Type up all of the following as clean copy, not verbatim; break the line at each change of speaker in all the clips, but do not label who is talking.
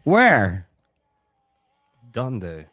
Where?
Donde?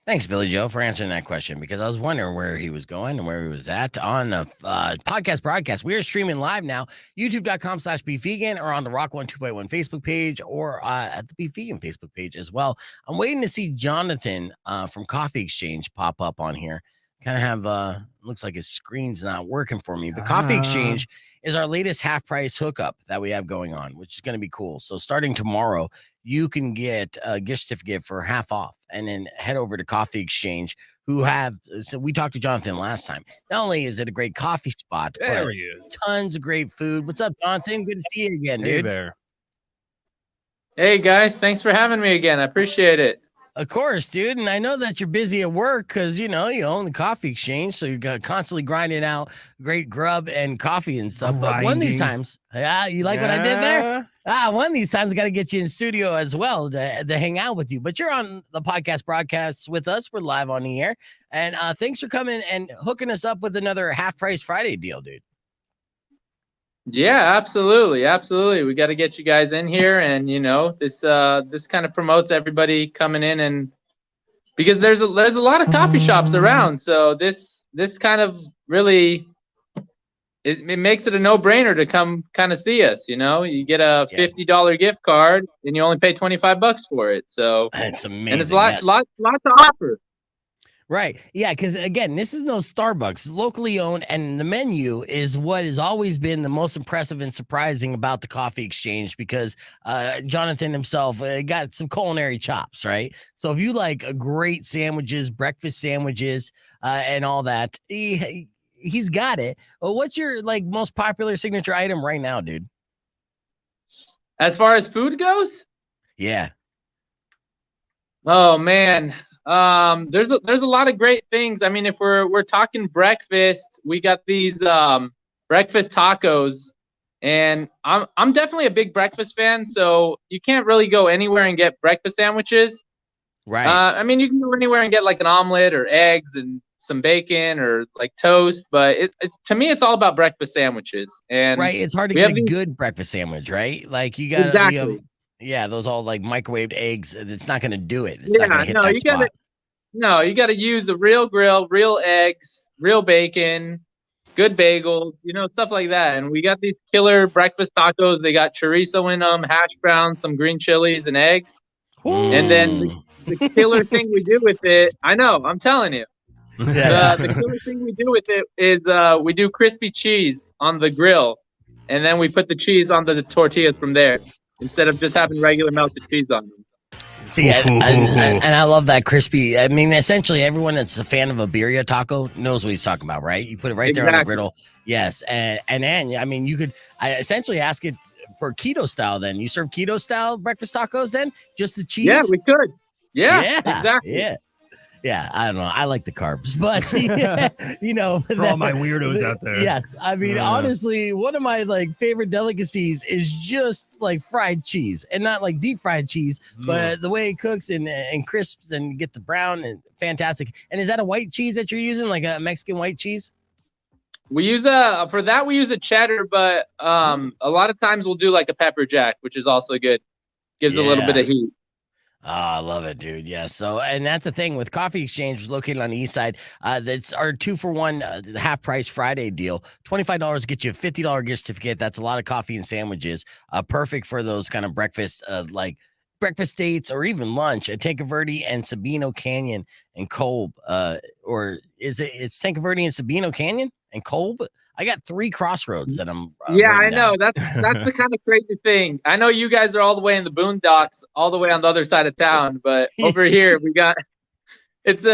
Thanks, Billy Joe, for answering that question because I was wondering where he was going and where he was at on the podcast broadcast. We are streaming live now, youtube.com/beefvegan or on the Rock 1 2.1 Facebook page or at the Beef Vegan Facebook page as well. I'm waiting to see Jonathan from Coffee Exchange pop up on here. Kind of have, looks like his screen's not working for me, but Coffee Exchange is our latest half price hookup that we have going on, which is going to be cool. So starting tomorrow, you can get a gift certificate for half off and then head over to Coffee Exchange so we talked to Jonathan last time. Not only is it a great coffee spot,
There
but
he is.
tons of great food. What's up, Jonathan? Good to see you again,
Hey
dude.
there.
Hey guys, thanks for having me again. I appreciate it.
Of course, dude. And I know that you're busy at work because, you own the Coffee Exchange. So you're constantly grinding out great grub and coffee and stuff. But one of these times, you like what I did there? One of these times I got to get you in studio as well to hang out with you. But you're on the podcast broadcast with us. We're live on the air. And thanks for coming and hooking us up with another half price Friday deal, dude.
Yeah, absolutely. Absolutely. We got to get you guys in here. And, this kind of promotes everybody coming in, and because there's a lot of coffee shops around. So this kind of really, it makes it a no-brainer to come kind of see us. You get a $50 gift card and you only pay $25 for it. So
it's amazing.
And it's lot to offer.
Right. Yeah, because again, this is no Starbucks. It's locally owned, and the menu is what has always been the most impressive and surprising about the Coffee Exchange because Jonathan himself got some culinary chops, right? So if you like great sandwiches, breakfast sandwiches, and all that, he's got it. Well, what's your most popular signature item right now, dude?
As far as food goes?
Yeah.
Oh man. There's a lot of great things. I mean, if we're talking breakfast, we got these breakfast tacos, and I'm definitely a big breakfast fan. So you can't really go anywhere and get breakfast sandwiches.
Right.
I mean, you can go anywhere and get like an omelet or eggs and some bacon or like toast, but it's to me it's all about breakfast sandwiches. And
right, it's hard to get a good breakfast sandwich, right? Like you got
exactly.
Yeah, those all like microwaved eggs. It's not going to do it. It's
yeah,
not going to hit that spot.
You got to use a real grill, real eggs, real bacon, good bagels, stuff like that. And we got these killer breakfast tacos. They got chorizo in them, hash browns, some green chilies, and eggs. And then the killer thing we do with it, I know, I'm telling you. The killer thing we do with it is we do crispy cheese on the grill, and then we put the cheese on the tortillas from there, instead of just having regular melted cheese on them.
See, and I love that crispy. I mean, essentially, everyone that's a fan of a birria taco knows what he's talking about, right? You put it right there on the griddle. Yes. And then, I mean, I essentially ask it for keto style then. You serve keto style breakfast tacos then? Just the cheese?
Yeah, we could. Yeah, exactly.
Yeah. Yeah, I don't know. I like the carbs, but
for all my weirdos out there.
Yes, I mean, honestly, one of my favorite delicacies is just fried cheese, and not deep fried cheese, but the way it cooks and crisps and get the brown and fantastic. And is that a white cheese that you're using, like a Mexican white cheese?
We use we use a cheddar, but a lot of times we'll do like a pepper jack, which is also good. Gives a little bit of heat.
Oh, I love it, dude. Yeah. So, and that's the thing with Coffee Exchange, which is located on the east side. That's our 2-for-1 half price Friday deal. $25 get you a $50 gift certificate. That's a lot of coffee and sandwiches. Perfect for those kind of breakfast, breakfast dates or even lunch at Tanque Verde and Sabino Canyon and Kolb. Or it's Tanque Verde and Sabino Canyon and Kolb? I got 3 crossroads that I'm.
I know. That's the kind of crazy thing. I know you guys are all the way in the boondocks, all the way on the other side of town, but over here we got. It's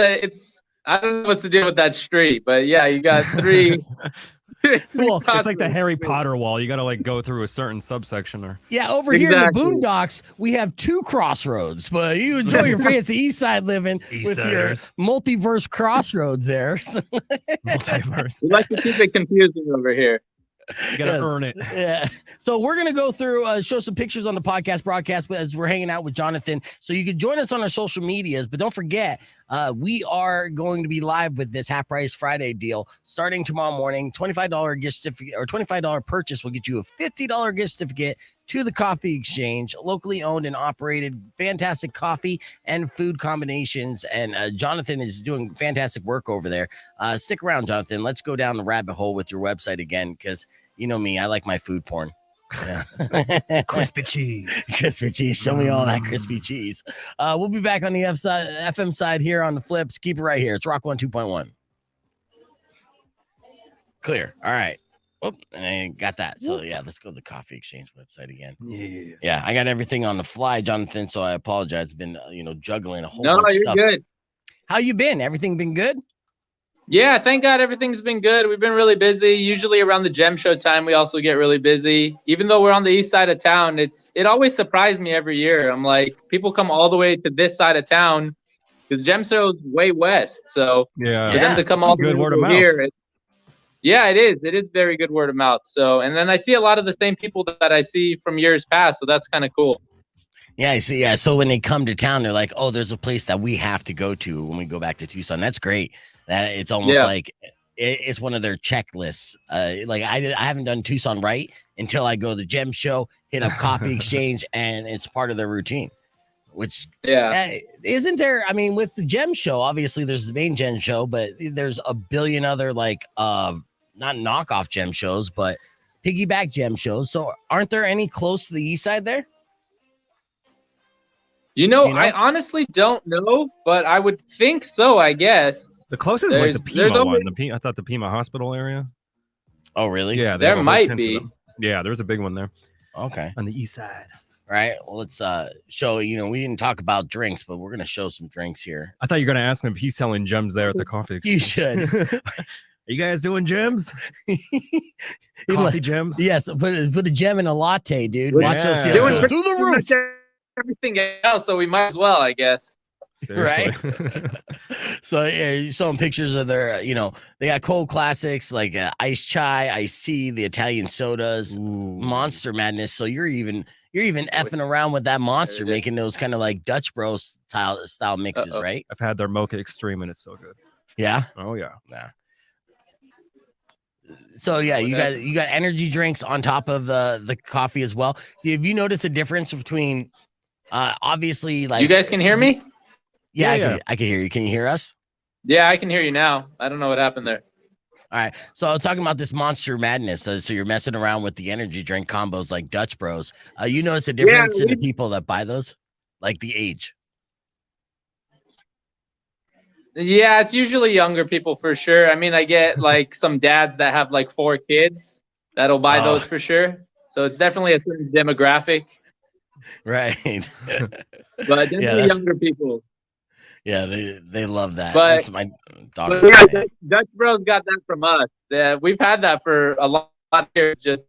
I don't know what's the deal with that street, but yeah, you got 3.
Well, it's like the Harry Potter wall. You got to go through a certain subsection, or
over here in the boondocks, we have 2 crossroads. But you enjoy your fancy east side living with your multiverse crossroads there.
Multiverse.
We like to keep it confusing over here.
You gotta earn it.
Yeah. So we're gonna go through, show some pictures on the podcast broadcast as we're hanging out with Jonathan. So you can join us on our social medias, but don't forget, We are going to be live with this half price Friday deal starting tomorrow morning. $25 gift certificate or $25 purchase will get you a $50 gift certificate to the Coffee Exchange, locally owned and operated. Fantastic coffee and food combinations. And Jonathan is doing fantastic work over there. Stick around, Jonathan. Let's go down the rabbit hole with your website again, because you know me, I like my food porn. Yeah.
Crispy cheese.
Crispy cheese. Show me all that crispy cheese. We'll be back on the FM side here on the flips. Keep it right here. It's Rock 1 2.1. Clear. All right. Oh, I got that. So yeah, let's go to the Coffee Exchange website again.
Yes.
Yeah, I got everything on the fly, Jonathan. So I apologize. It's been juggling a whole
No,
bunch of
you're
stuff.
good.
How you been? Everything been good?
Yeah, thank God everything's been good. We've been really busy. Usually around the gem show time, we also get really busy. Even though we're on the east side of town, it always surprised me every year. I'm like, people come all the way to this side of town because gem show's way west. So
Yeah.
for them to come all the
Good
way
word of
over
mouth.
here, yeah, it is. It is very good word of mouth. So, and then I see a lot of the same people that I see from years past. So that's kind of cool.
Yeah, I see. Yeah. So when they come to town, they're like, oh, there's a place that we have to go to when we go back to Tucson. That's great. That it's almost like it's one of their checklists. Like I haven't done Tucson right until I go to the gem show, hit up Coffee Exchange, and it's part of their routine. Which isn't there? I mean, with the gem show, obviously there's the main gem show, but there's a billion other not knockoff gem shows, but piggyback gem shows. So aren't there any close to the east side there?
I honestly don't know, but I would think so, I guess.
The closest is like the Pima one. I thought the Pima Hospital area.
Oh, really?
Yeah,
there might be.
Yeah, there's a big one there.
Okay.
On the east side.
All right. Well, let's show, we didn't talk about drinks, but we're going to show some drinks here.
I thought you were going to ask him if he's selling gems there at the coffee exchange.
You should.
Are you guys doing gems? Coffee gems?
Yes. Put a gem in a latte, dude.
Yeah.
Watch those sales go through the roof.
Everything else, so we might as well, I guess.
Seriously.
Right. So yeah, you saw pictures of their, they got cold classics like iced chai, iced tea, the Italian sodas, Monster Madness. So you're even effing around with that monster, making those kind of like Dutch Bro style mixes, right?
I've had their Mocha Extreme and it's so good.
Yeah.
Oh yeah.
Yeah. So yeah, you got energy drinks on top of the coffee as well. Have you noticed a difference between obviously like
you guys can hear me?
Yeah, I can hear you. Can you hear us?
Yeah, I can hear you now. I don't know what happened there.
All right. So I was talking about this Monster Madness. So you're messing around with the energy drink combos like Dutch Bros. You notice a difference in the people that buy those, like the age?
Yeah, it's usually younger people for sure. I mean, I get like some dads that have like 4 kids that'll buy those for sure. So it's definitely a certain demographic.
Right.
But definitely younger people.
Yeah, they love that.
But,
that's my daughter.
But Dutch Bros got that from us. We've had that for a lot of years. Just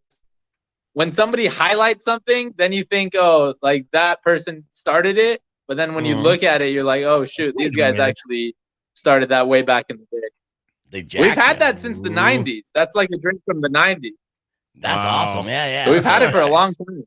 when somebody highlights something, then you think, oh, like that person started it. But then when you look at it, you're like, oh shoot, these guys actually started that way back in the day. We've had that since the 90s. That's like a drink from the 90s.
That's awesome. Yeah.
So we've had it for a long time.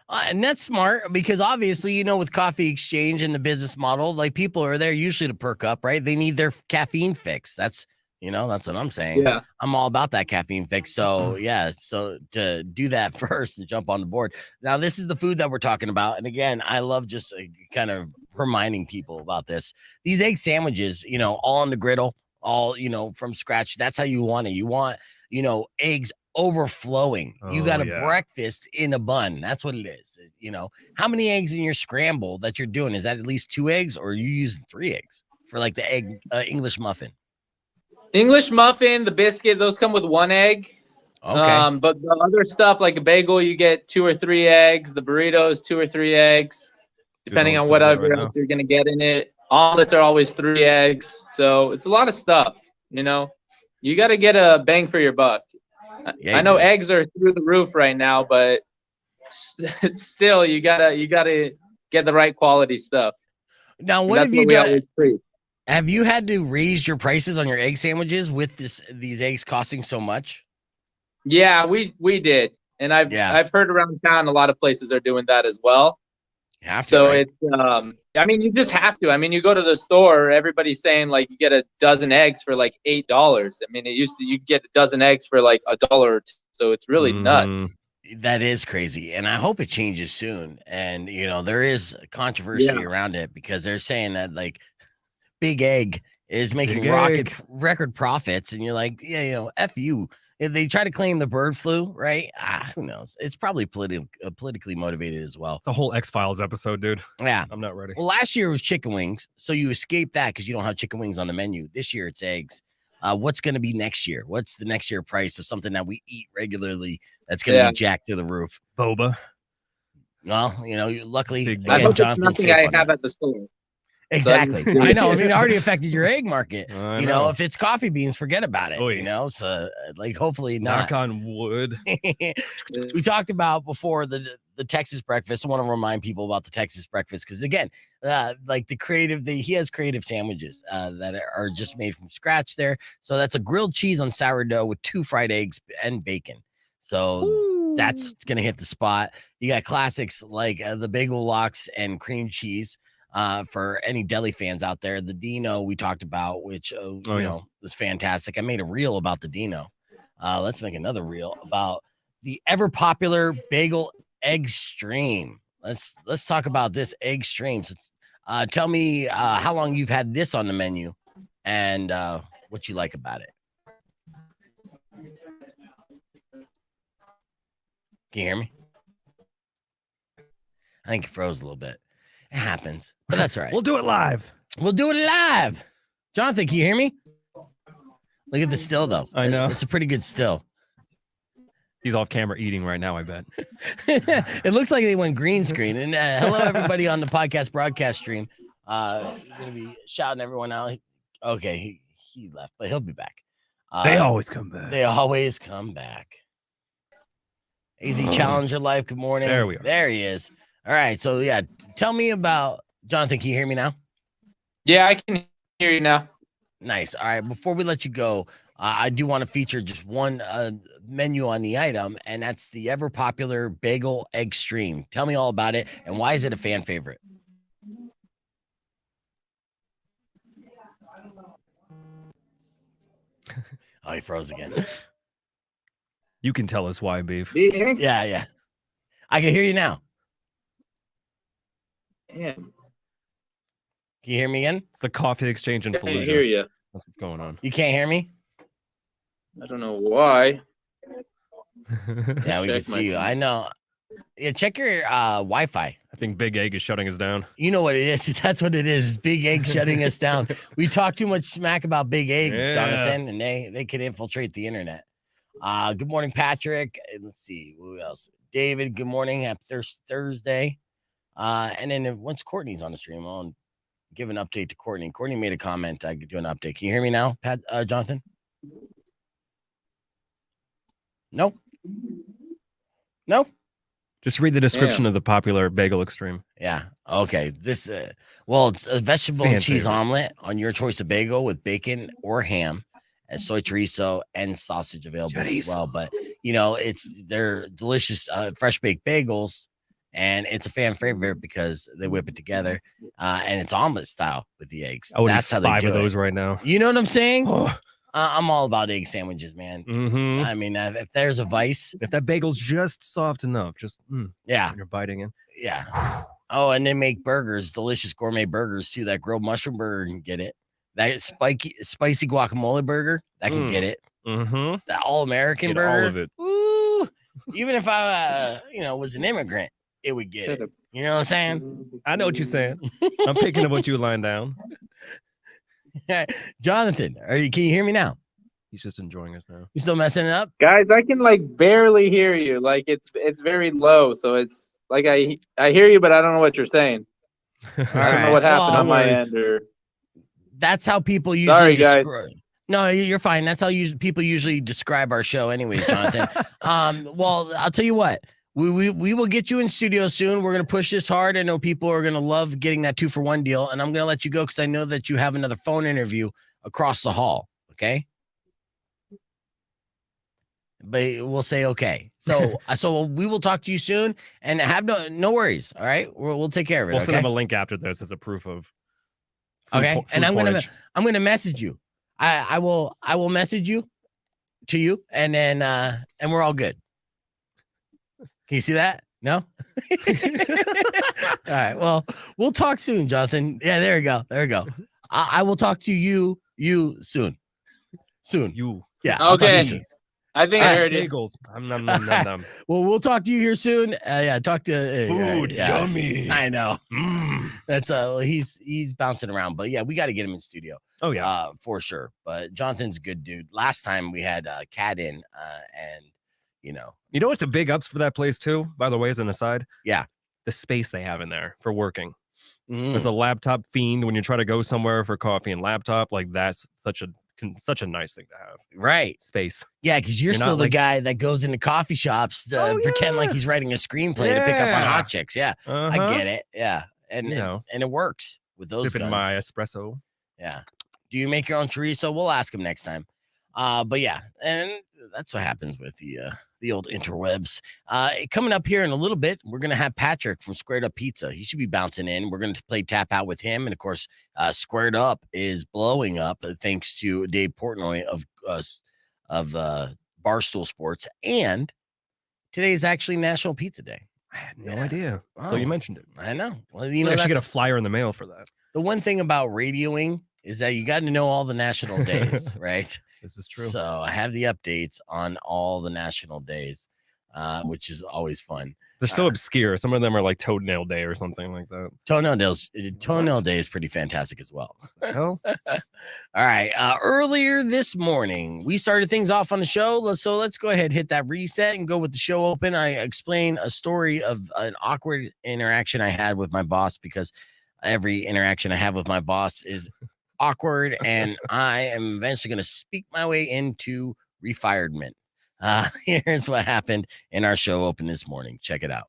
And that's smart because obviously, with Coffee Exchange and the business model, like people are there usually to perk up, right? They need their caffeine fix. That's what I'm saying.
Yeah.
I'm all about that caffeine fix. So yeah, so to do that first and jump on the board. Now, this is the food that we're talking about. And again, I love just kind of reminding people about this. These egg sandwiches, all on the griddle, all, from scratch. That's how you want it. You want, eggs overflowing. You got a breakfast in a bun. That's what it is. How many eggs in your scramble that you're doing? Is that at least 2 eggs or are you using 3 eggs for like the egg English muffin?
English muffin, the biscuit, those come with 1 egg.
Okay.
But the other stuff like a bagel, you get 2 or 3 eggs. The burritos, 2 or 3 eggs, depending on whatever else you're gonna get in it. Omelets are always 3 eggs. So it's a lot of stuff. You got to get a bang for your buck.
Yeah,
I know eggs are through the roof right now, but still, you gotta get the right quality stuff.
Now, what have you done? Have you had to raise your prices on your egg sandwiches with these eggs costing so much?
Yeah, we did, and I've heard around town a lot of places are doing that as well.
You have to,
So
right?
it's I mean, you just have to. I mean, you go to the store, everybody's saying like you get a dozen eggs for like $8. I mean, it used to you get a dozen eggs for like $1 or $2. So it's really nuts.
That is crazy, and I hope it changes soon. And there is controversy
Yeah.
around it because they're saying that like Big Egg is making
Big Egg.
record profits, and you're like, yeah, F you. If they try to claim the bird flu, right? Who knows? It's probably politically motivated as well.
It's a whole X-Files episode, dude.
Yeah.
I'm not ready.
Well, last year it was chicken wings, so you escaped that because you don't have chicken wings on the menu. This year it's eggs. What's going to be next year? What's the next year price of something that we eat regularly that's going to be jacked through the roof?
Boba.
Well, luckily,
Big
I
again,
hope it's
Jonathan's
nothing
safe
I
on
have
that.
at the store.
Exactly.
So
I know. I mean, it already affected your egg market.
I
You
know.
know, if it's coffee beans, forget about it.
Oy.
So like, hopefully not.
Knock on wood.
We talked about before the Texas breakfast. I want to remind people about the Texas breakfast because again, like he has creative sandwiches that are just made from scratch there. So that's a grilled cheese on sourdough with 2 fried eggs and bacon. So that's what's gonna hit the spot. You got classics like the bagel lox and cream cheese. For any deli fans out there, the Dino we talked about, which was fantastic. I made a reel about the Dino. Let's make another reel about the ever popular bagel egg stream. Let's talk about this egg stream. So, tell me how long you've had this on the menu and what you like about it. Can you hear me? I think it froze a little bit. It happens, but that's all right.
We'll do it live.
We'll do it live. Jonathan, can you hear me? Look at the still, though.
I know.
It's a pretty good still.
He's off camera eating right now, I bet.
It looks like they went green screen. And hello, everybody on the podcast broadcast stream. You're going to be shouting everyone out. Okay, he left, but he'll be back.
They always come back.
They always come back. AZ Challenger Life, good morning.
There we are.
There he is. All right, so yeah, tell me about Jonathan. Can you hear me now?
Yeah, I can hear you now.
Nice. All right, before we let you go, I do want to feature just one menu on the item, and that's the ever popular bagel egg stream. Tell me all about it, and why is it a fan favorite? Oh, he froze again.
You can tell us why, Beef.
Yeah. I can hear you now.
Yeah,
Can you hear me again?
It's the coffee exchange in
I can
Fallujah.
hear you.
That's what's going on.
You can't hear me?
I don't know why.
Yeah, we can
Check
see
my
you.
phone.
I know. Yeah, check your Wi-Fi.
I think Big Egg is shutting us down.
You know what it is. That's what it is. Big Egg shutting us down. We talk too much smack about Big Egg,
Yeah.
Jonathan, and they could infiltrate the internet. Good morning, Patrick. Let's see who else. David. Good morning. Happy Thursday. And then once Courtney's on the stream, I'll give an update to Courtney. Courtney made a comment. I could do an update. Can you hear me now, Jonathan? Nope. Nope.
Just read the description of the popular bagel extreme.
Yeah. Okay. This, it's a vegetable and cheese omelet on your choice of bagel with bacon or ham, and soy chorizo and sausage available as well. But they're delicious, fresh baked bagels, and it's a fan favorite because they whip it together, and it's omelet style with the eggs.
I would
That's
eat
how they
5
do
of
it.
those right now.
You know what I'm saying? I'm all about egg sandwiches, man.
Mm-hmm.
I mean, if there's a vice,
If that bagel's just soft enough, just
yeah,
when you're biting in.
yeah. Oh, and they make burgers, delicious gourmet burgers too. That grilled mushroom burger can get it. That spicy guacamole burger that can get it.
Mm-hmm.
That all American
Get
burger,
all of it.
Woo! Even if I, was an immigrant, it would get it. You know what I'm saying?
I know what you're saying. I'm picking up what you lined down.
Jonathan, can you hear me now?
He's just enjoying us now.
You still messing it up?
Guys, I can like barely hear you. Like it's very low, so it's like I hear you, but I don't know what you're saying. I don't know what happened on my end. Or
that's how people usually.
Sorry, guys.
No, you're fine. That's how people usually describe our show, anyways, Jonathan. Well, I'll tell you what. We will get you in studio soon. We're gonna push this hard. I know people are gonna love getting that 2-for-1 deal, and I'm gonna let you go because I know that you have another phone interview across the hall. Okay. but we'll say okay. So so we will talk to you soon, and have no worries. All right, we'll take care of it.
We'll send
okay?
him a link after this as a proof of.
Okay, and I'm
porridge.
gonna message you. I will message you to you, and then and we're all good. Can you see that? No. All right. Well, we'll talk soon, Jonathan. Yeah, there we go. There we go. I will talk to you soon. Soon.
You.
Yeah. I'll talk to you
Okay.
soon.
I think I heard it.
Bagels. Nom, nom, nom, nom.
Well, we'll talk to you here soon. Yeah, talk to
Food,
yeah.
yummy.
I know. That's he's bouncing around, but yeah, we got to get him in studio.
Oh yeah,
for sure. But Jonathan's a good dude. Last time we had Cat in, and you know
it's a big ups for that place too. By the way, as an aside,
yeah,
the space they have in there for working.
Mm.
There's a laptop fiend when you try to go somewhere for coffee and laptop. Like that's such a nice thing to have.
Right.
Space.
Yeah, because you're still the guy that goes into coffee shops to pretend like he's writing a screenplay to pick up on hot chicks. Yeah, I get it. Yeah, and and it works with those
sipping
guns.
my espresso.
Yeah. Do you make your own chorizo? We'll ask him next time. But yeah, and that's what happens with the old interwebs. Coming up here in a little bit, we're gonna have Patrick from Squared Up Pizza. He should be bouncing in. We're gonna play Tap Out with him, and of course, Squared Up is blowing up thanks to Dave Portnoy of Barstool Sports. And today is actually National Pizza Day.
I had no idea. So you mentioned it.
I know. Well,
I should get a flyer in the mail for that.
The one thing about radioing is that you got to know all the national days, right?
This is true.
So I have the updates on all the national days, which is always fun.
They're so obscure. Some of them are like Toenail Day or something like that.
Toenail Day is pretty fantastic as well.
Hell?
All right. Earlier this morning, we started things off on the show. So let's go ahead, hit that reset and go with the show open. I explain a story of an awkward interaction I had with my boss, because every interaction I have with my boss is awkward, and I am eventually going to speak my way into refirement. Here's what happened in our show open this morning. Check it out.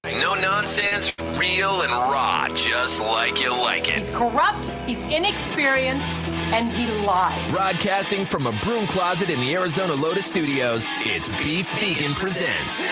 No nonsense, real and raw, just like you like it.
He's corrupt, he's inexperienced, and he lies.
Broadcasting from a broom closet in the Arizona Lotus Studios, it's Beef Vegan Presents.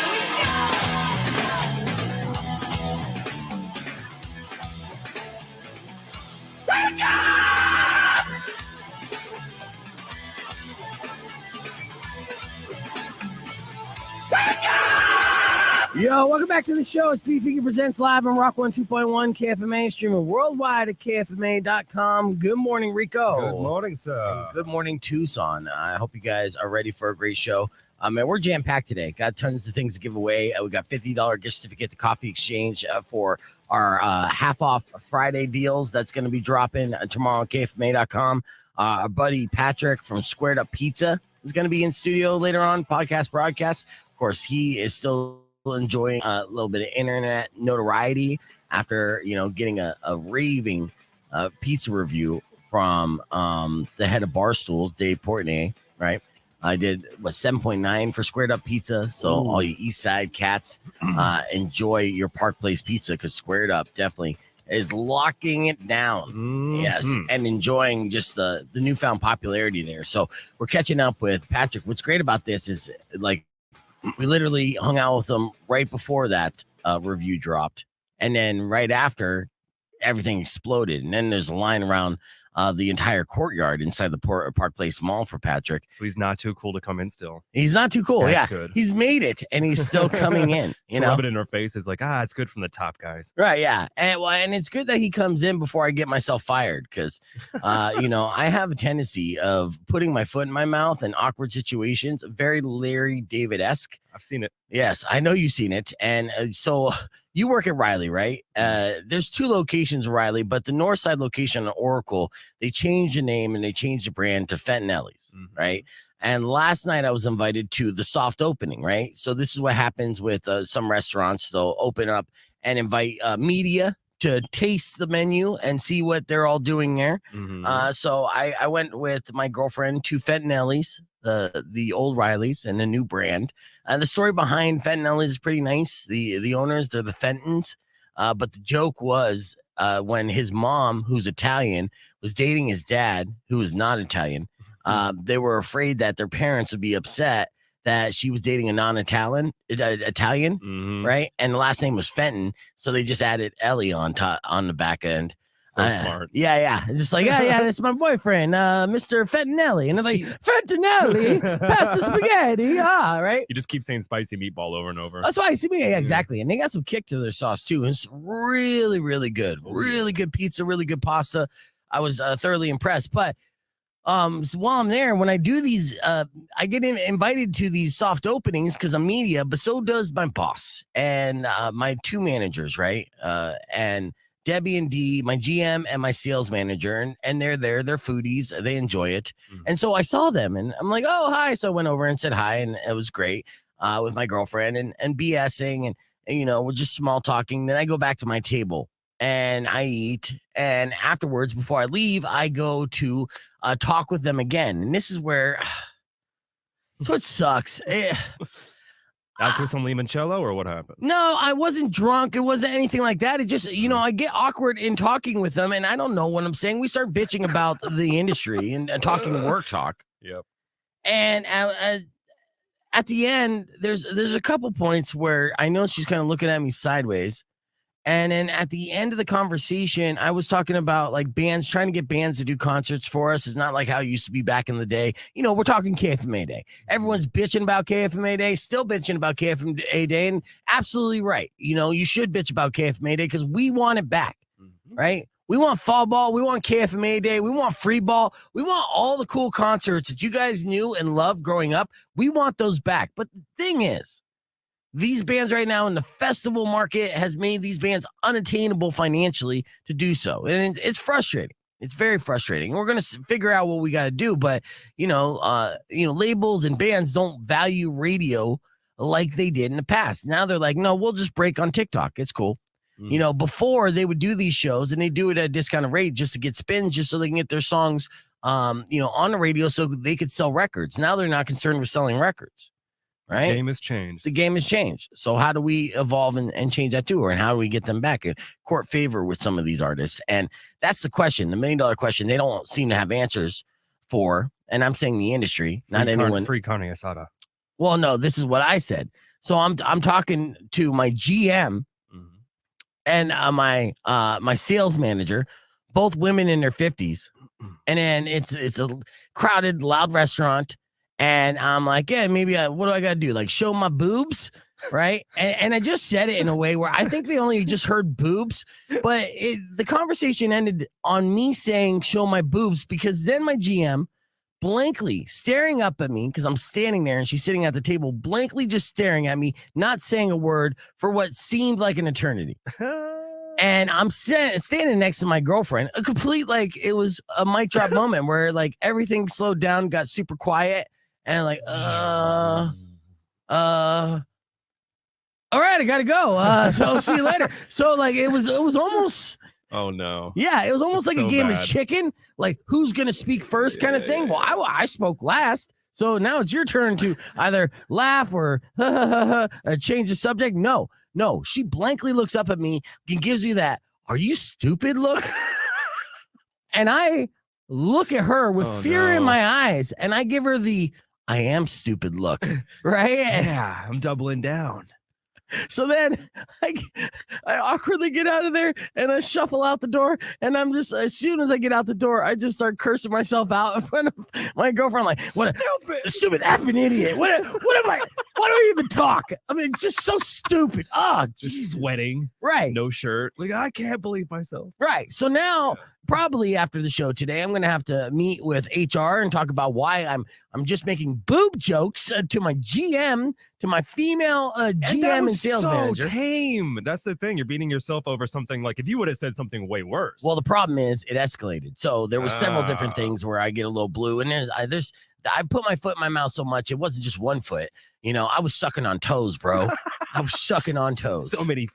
Yo, welcome back to the show. It's Beef Vegan Presents live on Rock 102.1 KFMA, streaming worldwide at KFMA.com. Good morning, Rico.
Good morning, sir.
And good morning, Tucson. I hope you guys are ready for a great show. Man, we're jam-packed today. Got tons of things to give away. We got $50 gift certificate to Coffee Exchange for our half-off Friday deals. That's going to be dropping tomorrow on KFMA.com. Our buddy Patrick from Squared Up Pizza is going to be in studio later on, broadcast. Of course, he is still enjoying a little bit of internet notoriety after getting a raving pizza review from the head of Barstool, Dave Portnoy. Right, I did 7.9 for Squared Up Pizza. So all you East Side cats, enjoy your Park Place pizza, because Squared Up definitely is locking it down. Yes, and enjoying just the newfound popularity there. So we're catching up with Patrick. What's great about this is we literally hung out with them right before that review dropped. And then right after, everything exploded. And then there's a line around the entire courtyard inside the Park Place Mall for Patrick.
So he's not too cool to come in still.
He's not too cool.
That's
yeah.
good.
He's made it, and he's still coming in.
Rub it in our faces like, it's good from the top, guys.
Right. Yeah. And it's good that he comes in before I get myself fired, because, I have a tendency of putting my foot in my mouth in awkward situations, very Larry David-esque.
I've seen it.
Yes, I know you've seen it. And so you work at Riley, right? There's two locations, Riley, but the north side location on Oracle, they changed the name and they changed the brand to Fentinelli's, right? And last night I was invited to the soft opening, right? So this is what happens with some restaurants. They'll open up and invite media to taste the menu and see what they're all doing there. So I went with my girlfriend to Fentinelli's, the old Riley's, and the new brand. The story behind Fentinelli's is pretty nice. The owners, they're the Fentons. But the joke was when his mom, who's Italian, was dating his dad, who is not Italian, they were afraid that their parents would be upset that she was dating a non-Italian, Italian,
Mhm.
right? And the last name was Fenton, so they just added Ellie on the back end.
So smart.
Yeah. It's just like, yeah, that's my boyfriend, Mr. Fentinelli. And they're like, Fentinelli, pass the spaghetti. Right?
You just keep saying spicy meatball over and over.
That's why I see me. Yeah, exactly. And they got some kick to their sauce too. It's really, really good. Really good pizza, really good pasta. I was thoroughly impressed. But so while I'm there, when I do these, I get invited to these soft openings because I'm media, but so does my boss and my two managers, right? And Debbie and Dee, my GM and my sales manager, and they're there. They're foodies. They enjoy it. And so I saw them and I'm like, oh, hi. So I went over and said hi, and it was great with my girlfriend and BSing and we're just small talking. Then I go back to my table and I eat. And afterwards, before I leave, I go to talk with them again. And this is where, so it sucks.
After some limoncello, or what happened?
No, I wasn't drunk. It wasn't anything like that. It just, I get awkward in talking with them, and I don't know what I'm saying. We start bitching about the industry and talking work talk.
Yep.
And at the end, there's a couple points where I know she's kind of looking at me sideways. And then at the end of the conversation, I was talking about like bands, trying to get bands to do concerts for us. It's not like how it used to be back in the day. We're talking KFMA Day. Everyone's bitching about KFMA Day, still bitching about KFMA Day. And absolutely right. You should bitch about KFMA Day because we want it back, right? We want fall ball. We want KFMA Day. We want free ball. We want all the cool concerts that you guys knew and loved growing up. We want those back. But the thing is, these bands right now in the festival market has made these bands unattainable financially to do so. And it's frustrating. It's very frustrating. We're going to figure out what we got to do. But, labels and bands don't value radio like they did in the past. Now they're like, no, we'll just break on TikTok. It's cool. Before they would do these shows and they do it at a discounted rate just to get spins, just so they can get their songs, on the radio so they could sell records. Now they're not concerned with selling records. Right?
The game has changed.
The game has changed. So how do we evolve and change that too? And how do we get them back and court favor with some of these artists? And that's the question, the $1 million question they don't seem to have answers for. And I'm saying the industry, not anyone.
Free carne asada.
Well, no, this is what I said. So I'm talking to my GM and my sales manager, both women in their 50s. And then it's a crowded, loud restaurant. And I'm like, yeah, maybe what do I got to do? Like show my boobs, right? And I just said it in a way where I think they only just heard boobs, but the conversation ended on me saying show my boobs because then my GM blankly staring up at me because I'm standing there and she's sitting at the table, blankly just staring at me, not saying a word for what seemed like an eternity. And I'm standing next to my girlfriend, a complete, like, it was a mic drop moment where like everything slowed down, got super quiet. And like, all right, I gotta go. So I'll see you later. So like, it was almost.
Oh no.
Yeah, it was almost like
so
a game
bad.
of chicken. Like, who's gonna speak first, kind of thing. Well, I spoke last, so now it's your turn to either laugh or change the subject. No, she blankly looks up at me and gives me that "Are you stupid?" look, and I look at her with fear in my eyes, and I give her the "I am stupid" look, right?
Yeah, I'm doubling down.
So then I awkwardly get out of there and I shuffle out the door. And I'm just, as soon as I get out the door, I just start cursing myself out in front of my girlfriend. Like, what a stupid effing idiot. What am I? Why do I even talk? I mean, just so stupid. Oh,
just sweating.
Right.
No shirt. Like, I can't believe myself.
Right. So now, probably after the show today, I'm going to have to meet with HR and talk about why I'm just making boob jokes to my GM, to my female GM and sales manager.
Tame. That's the thing. You're beating yourself over something. Like if you would have said something way worse.
Well, the problem is it escalated. So there was several different things where I get a little blue, and I put my foot in my mouth so much it wasn't just one foot. I was sucking on toes, bro. I was sucking on toes.
So many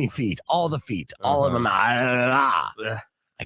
feet.
All the feet, all of them. I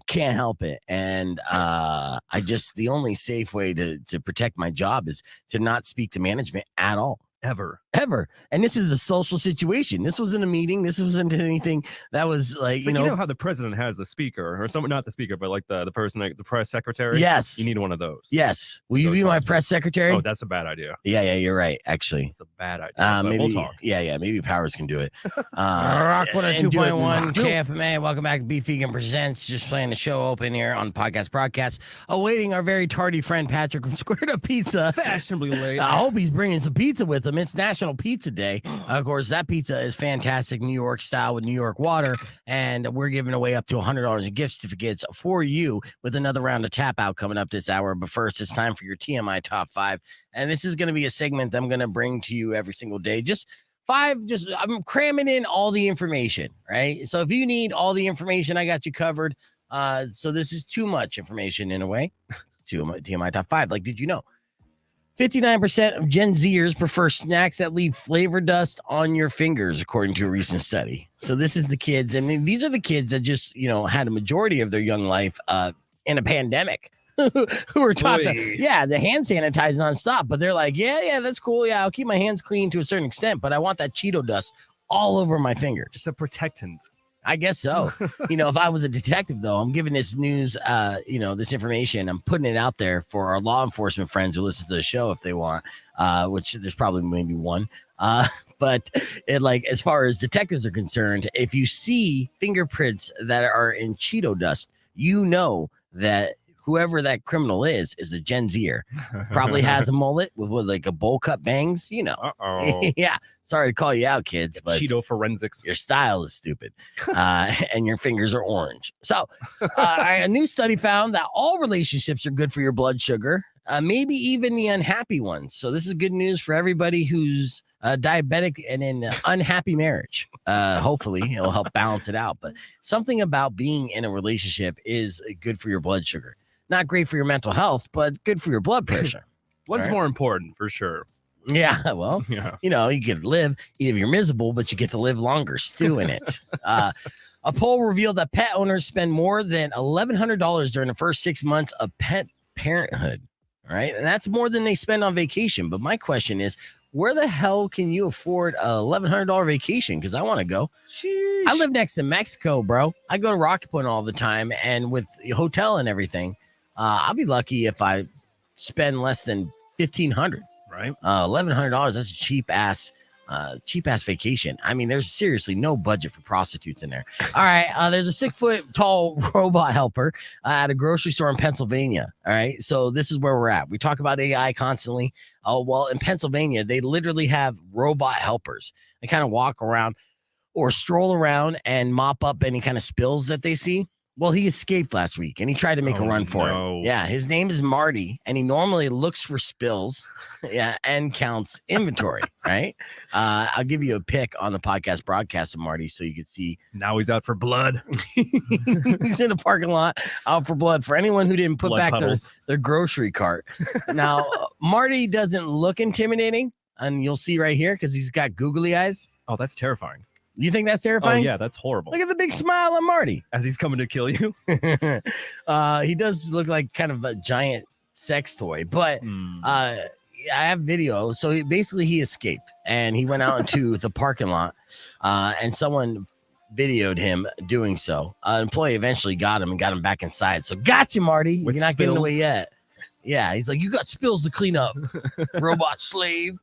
can't help it. And the only safe way to protect my job is to not speak to management at all.
ever.
And this is a social situation. This wasn't a meeting. This wasn't anything that was like,
It's like, you know how the president has the speaker or someone, not the speaker, but like the person, like the press secretary.
Yes.
You need one of those.
Yes. Will you
Go
be my
talk to
press secretary?
Oh, that's a bad idea.
Yeah, you're right. Actually,
It's a bad idea. But
maybe
we'll talk.
Yeah, maybe Powers can do it. Rock 102.1 KFMA. Welcome back to Beef Vegan Presents. Just playing the show open here on podcast broadcast. Awaiting our very tardy friend Patrick from Squared Up Pizza.
Fashionably late.
I hope he's bringing some pizza with him. It's National Pizza Day. Of course, that pizza is fantastic, New York style with New York water, and we're giving away up to $100 in gift certificates for you with another round of tap out coming up this hour. But first, it's time for your TMI Top 5, and this is going to be a segment that I'm going to bring to you every single day. I'm cramming in all the information, right? So if you need all the information, I got you covered. So this is too much information in a way. It's TMI Top 5. Like, did you know 59% of Gen Zers prefer snacks that leave flavor dust on your fingers, according to a recent study. So this is the kids, and these are the kids that just, had a majority of their young life in a pandemic who were taught the hand sanitize nonstop. But they're like, yeah, that's cool. Yeah, I'll keep my hands clean to a certain extent, but I want that Cheeto dust all over my fingers.
It's a protectant.
I guess so. If I was a detective, though, I'm giving this news, this information. I'm putting it out there for our law enforcement friends who listen to the show if they want, which there's probably maybe one. But as far as detectives are concerned, if you see fingerprints that are in Cheeto dust, you know that whoever that criminal is a Gen Zer. Probably has a mullet with like a bowl cut bangs,
Uh-oh.
Yeah. Sorry to call you out, kids, but
Cheeto forensics.
your style is stupid and your fingers are orange. So a new study found that all relationships are good for your blood sugar, maybe even the unhappy ones. So this is good news for everybody who's diabetic and in an unhappy marriage. Hopefully it'll help balance it out. But something about being in a relationship is good for your blood sugar. Not great for your mental health, but good for your blood pressure.
One's more important for sure.
Yeah, well, you get to live. You're miserable, but you get to live longer stewing it. A poll revealed that pet owners spend more than $1,100 during the first 6 months of pet parenthood. All right, and that's more than they spend on vacation. But my question is, where the hell can you afford a $1,100 vacation? Because I want to go.
Sheesh.
I live next to Mexico, bro. I go to Rocky Point all the time, and with the hotel and everything, I'll be lucky if I spend less than $1,500.
Right.
$1,100. That's a cheap ass vacation. I mean, there's seriously no budget for prostitutes in there. All right. There's a 6 foot tall robot helper at a grocery store in Pennsylvania. All right. So this is where we're at. We talk about AI constantly. Oh, well, in Pennsylvania, they literally have robot helpers. They kind of walk around or stroll around and mop up any kind of spills that they see. Well, he escaped last week and he tried to make a run for it. Yeah, his name is Marty and he normally looks for spills and counts inventory, right? I'll give you a pic on the podcast broadcast of Marty so you can see.
Now he's out for blood.
He's in the parking lot out for blood for anyone who didn't put
Blood
back
puddles.
their grocery cart. Now, Marty doesn't look intimidating, and you'll see right here because he's got googly eyes.
Oh, that's terrifying.
You think that's
Oh,
terrifying?
yeah, that's horrible.
Look at the big smile on Marty.
As he's coming to kill you.
He does look like kind of a giant sex toy, but I have video. So he escaped and he went out into the parking lot and someone videoed him doing so. An employee eventually got him and got him back inside. So got you, Marty.
With
You're not getting away
spills?
yet. Yeah, he's like, you got spills to clean up, robot slave.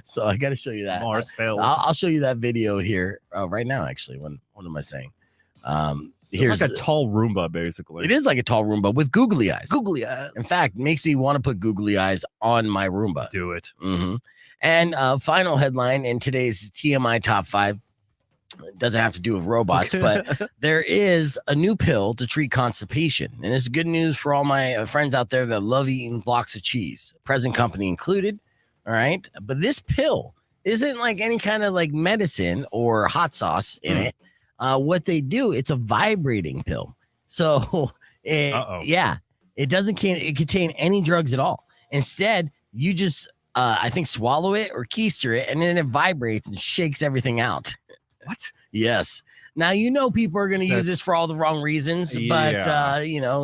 So I got to show you that.
More spills.
I'll show you that video here right now. Actually, what am I saying?
It's like a tall Roomba, basically.
It is like a tall Roomba with googly eyes.
Googly eyes.
In fact, makes me want to put googly eyes on my Roomba.
Do it.
Mm-hmm. And final headline in today's TMI Top 5 doesn't have to do with robots, but there is a new pill to treat constipation. And it's good news for all my friends out there that love eating blocks of cheese, present company included. All right. But this pill isn't like any kind of like medicine or hot sauce in it. What they do, it's a vibrating pill. So it doesn't contain any drugs at all. Instead, you just I think swallow it or keister it, and then it vibrates and shakes everything out.
What?
Yes. Now, people are going to use this for all the wrong reasons, but,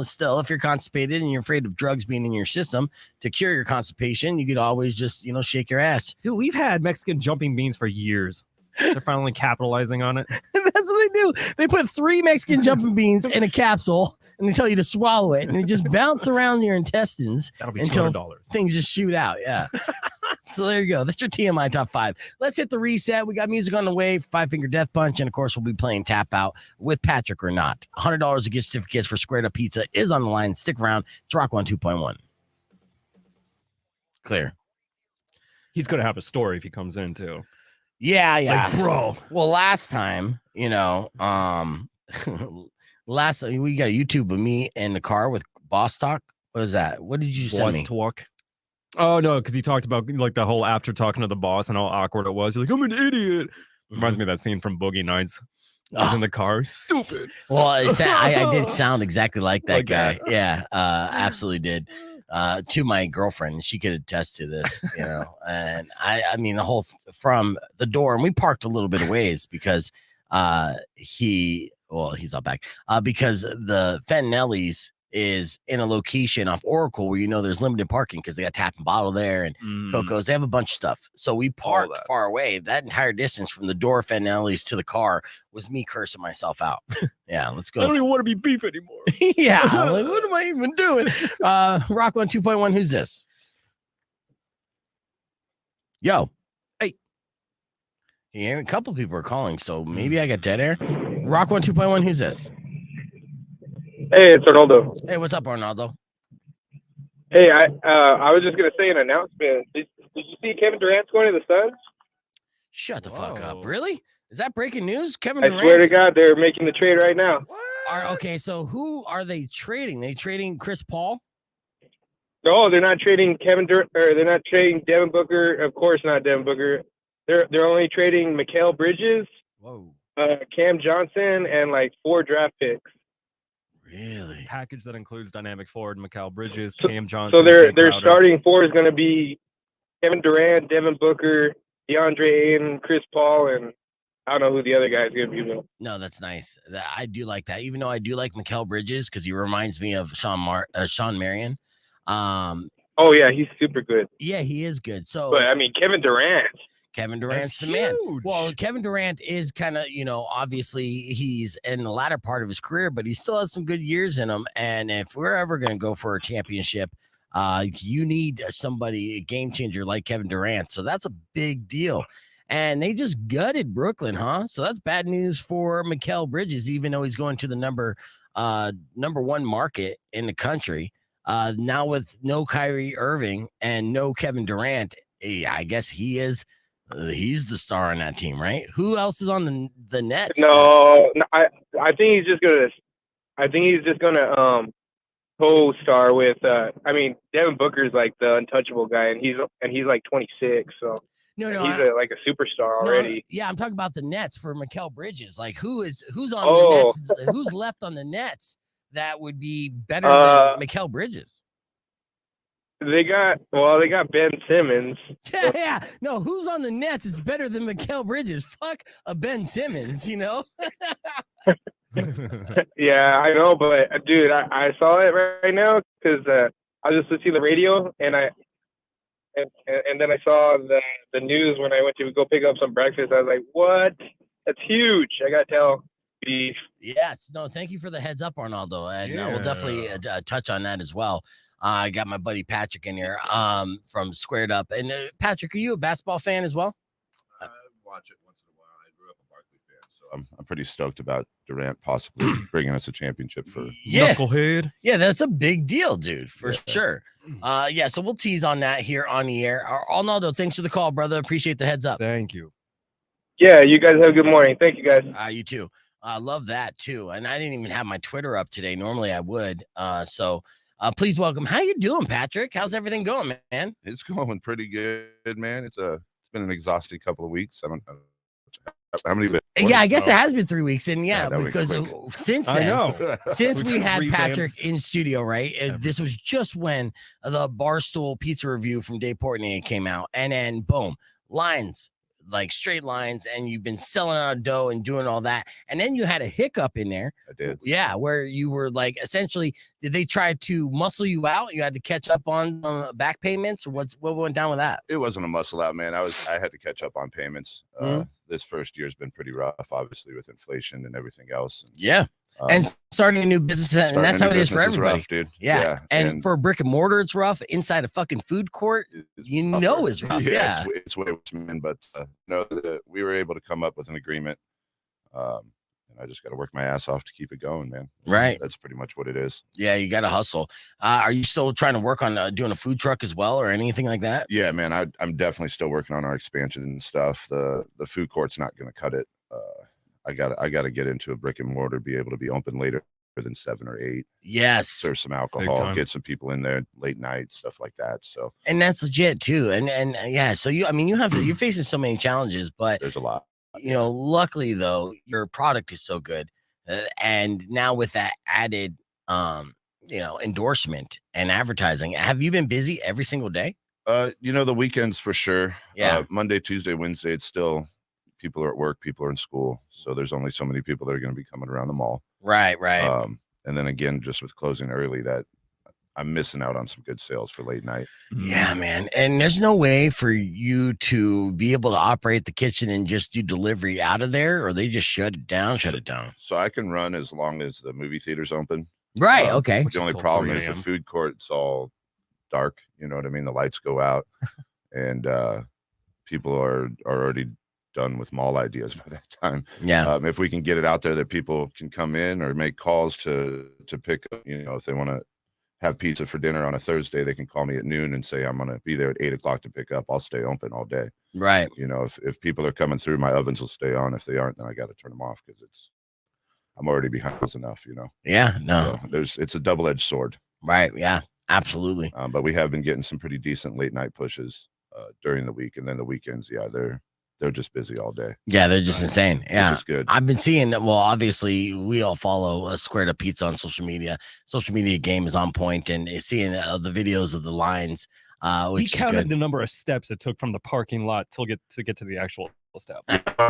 still, if you're constipated and you're afraid of drugs being in your system to cure your constipation, you could always just, shake your ass.
Dude, we've had Mexican jumping beans for years. They're finally capitalizing on it.
That's what they do. They put 3 Mexican jumping beans in a capsule and they tell you to swallow it, and it just bounce around your intestines
That'll be
until
$200.
things just shoot out. Yeah. So there you go. That's your TMI top 5. Let's hit the reset. We got music on the way, 5 Finger Death Punch, and of course we'll be playing Tap Out with Patrick or not. $100 of gift certificates for Squared Up Pizza is on the line. Stick around. It's Rock 102.1. Clear.
He's gonna have a story if he comes in too.
Yeah.
Like, bro.
Well, last time, last time we got a YouTube of me in the car with Boss Talk. What was that? What did you send me?
Talk. Oh no, because he talked about like the whole after talking to the boss and how awkward it was. He's like, I'm an idiot. Reminds me of that scene from Boogie Nights. I was in the car. Stupid.
Well, I did sound exactly like that guy.
That.
Yeah, absolutely did. To my girlfriend, she could attest to this, and I mean the whole from the door, and we parked a little bit of ways because he's out back because the Fanelli's is in a location off Oracle where there's limited parking because they got Tap and Bottle there and Coco's. They have a bunch of stuff, so we parked far away. That entire distance from the door of Fanelli's to the car was me cursing myself out. Yeah, let's go.
I don't even want to be beef anymore.
Yeah, I'm like, what am I even doing? Rock 102.1. Who's this? Yo, hey. Yeah, a couple people are calling, so maybe I got dead air. Rock 102.1. Who's this?
Hey, it's Arnaldo.
Hey, what's up, Arnaldo?
Hey, I was just gonna say an announcement. Did you see Kevin Durant's going to the Suns?
Shut the fuck up! Really? Is that breaking news? Kevin
I
Durant?
swear to God, they're making the trade right now.
Okay, so who are they trading? They trading Chris Paul?
No, they're not trading Kevin Durant. Or they're not trading Devin Booker. Of course, not Devin Booker. They're only trading Mikal Bridges, Cam Johnson, and like 4 draft picks.
Really?
Package that includes dynamic forward Mikal Bridges,
So-
Cam Johnson.
So their starting 4 is going to be Kevin Durant, Devin Booker, DeAndre Ayton, Chris Paul, and I don't know who the other guy's going to be. Though.
No, that's nice. I do like that. Even though I do like Mikal Bridges because he reminds me of Sean Marion.
Oh yeah, he's super good.
Yeah, he is good. So,
But I mean, Kevin Durant's
the man.
huge.
Well, Kevin Durant is kind of, obviously he's in the latter part of his career, but he still has some good years in him. And if we're ever going to go for a championship, you need somebody, a game changer like Kevin Durant. So that's a big deal. And they just gutted Brooklyn, huh? So that's bad news for Mikal Bridges, even though he's going to the number 1 market in the country. Now with no Kyrie Irving and no Kevin Durant, I guess he's the star on that team, right? Who else is on the Nets?
No, I think he's just gonna co-star with. I mean, Devin Booker's like the untouchable guy, and he's like 26, so
No,
he's like a superstar already.
Yeah, I'm talking about the Nets for Mikal Bridges. Like who's on the Nets? Who's left on the Nets that would be better than Mikal Bridges?
They got Ben Simmons.
Yeah. No, who's on the Nets is better than Mikal Bridges? Fuck a Ben Simmons,
Yeah, I know, but dude, I saw it right now because I was just listening to the radio and then I saw the news when I went to go pick up some breakfast. I was like, what? That's huge. I gotta tell Beef.
Yes. No, thank you for the heads up, Arnaldo. And we'll definitely touch on that as well. I got my buddy Patrick in here from Squared Up. And Patrick, are you a basketball fan as well?
I watch it once in a while. I grew up a Barkley fan, so I'm pretty stoked about Durant possibly bringing us a championship for
Knucklehead.
Yeah, that's a big deal, dude, for sure. So we'll tease on that here on the air. Arnaldo, thanks for the call, brother. Appreciate the heads up.
Thank you.
Yeah, you guys have a good morning. Thank you, guys.
You too. I love that too. And I didn't even have my Twitter up today. Normally I would. So please welcome. How you doing, Patrick? How's everything going, man?
It's going pretty good, man. It's been an exhausting couple of weeks. I don't know how many.
Yeah, I guess it has been 3 weeks, and because
quick.
since then,
I know.
since we had
revamped.
Patrick in studio, right? This was just when the Barstool Pizza review from Dave Portnoy came out, and then boom, lines like straight lines, and you've been selling out dough and doing all that, and then you had a hiccup in there.
I did.
Yeah, where you were like, essentially, did they try to muscle you out? You had to catch up on back payments, or what went down with that?
It wasn't a muscle out, man. I had to catch up on payments.
Mhm.
This first year's been pretty rough, obviously, with inflation and everything else.
Yeah. And starting a new business, and that's how it is for everybody.
Rough, dude.
Yeah. And for a brick and mortar, it's rough. Inside a fucking food court, it's rough. Yeah.
It's way worse, man. But no, we were able to come up with an agreement. And I just got to work my ass off to keep it going, man.
Right.
That's pretty much what it is.
Yeah, you got to hustle. Are you still trying to work on doing a food truck as well, or anything like that?
Yeah, man. I'm definitely still working on our expansion and stuff. The food court's not going to cut it. I got to get into a brick and mortar, be able to be open later than 7 or 8.
Yes.
Serve some alcohol, get some people in there late night, stuff like that. So,
and that's legit too. And yeah, so you're facing so many challenges, but
there's a lot.
Luckily though, your product is so good, and now with that added, endorsement and advertising, have you been busy every single day?
The weekends for sure.
Yeah.
Monday, Tuesday, Wednesday, it's still people are at work, people are in school, so there's only so many people that are going to be coming around the mall.
Right.
And then again, just with closing early, that I'm missing out on some good sales for late night.
Yeah, man. And there's no way for you to be able to operate the kitchen and just do delivery out of there, or they just shut it down.
So I can run as long as the movie theater's open.
Right. Okay.
The only problem is the food court's all dark. You know what I mean? The lights go out, and people are already done with mall ideas by that time.
Yeah.
If we can get it out there that people can come in or make calls to pick up, if they want to have pizza for dinner on a Thursday, they can call me at noon and say, I'm going to be there at 8 o'clock to pick up. I'll stay open all day.
Right.
If people are coming through, my ovens will stay on. If they aren't, then I got to turn them off because I'm already behind enough,
Yeah. No.
So it's a double-edged sword.
Right. Yeah, absolutely.
But we have been getting some pretty decent late night pushes during the week, and then the weekends. Yeah, they're just busy all day.
Yeah, they're just insane. Yeah,
which is good.
I've been seeing. Well, obviously, we all follow Squared Up Pizza on social media. Social media game is on point, and seeing the videos of the lines. Which
he counted the number of steps it took from the parking lot to get to the actual step.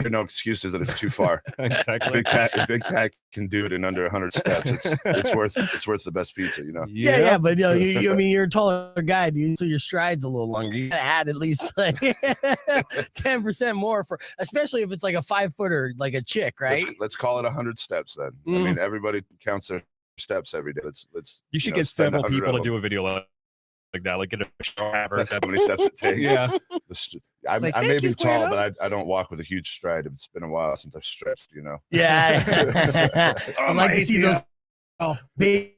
No excuses that it's too far.
Exactly.
Big Pack can do it in under 100 steps. It's worth the best pizza,
Yeah, but you're a taller guy, dude, so your stride's a little longer. You gotta add at least like 10% more especially if it's like a 5-footer, like a chick, right?
Let's call it 100 steps then. I mean, everybody counts their steps every day.
You should get several people to do a video like that, like get a shower.
That's how many steps it takes.
Yeah.
I may be tall, but I don't walk with a huge stride. It's been a while since I've stretched,
Yeah. I'd like to see those baby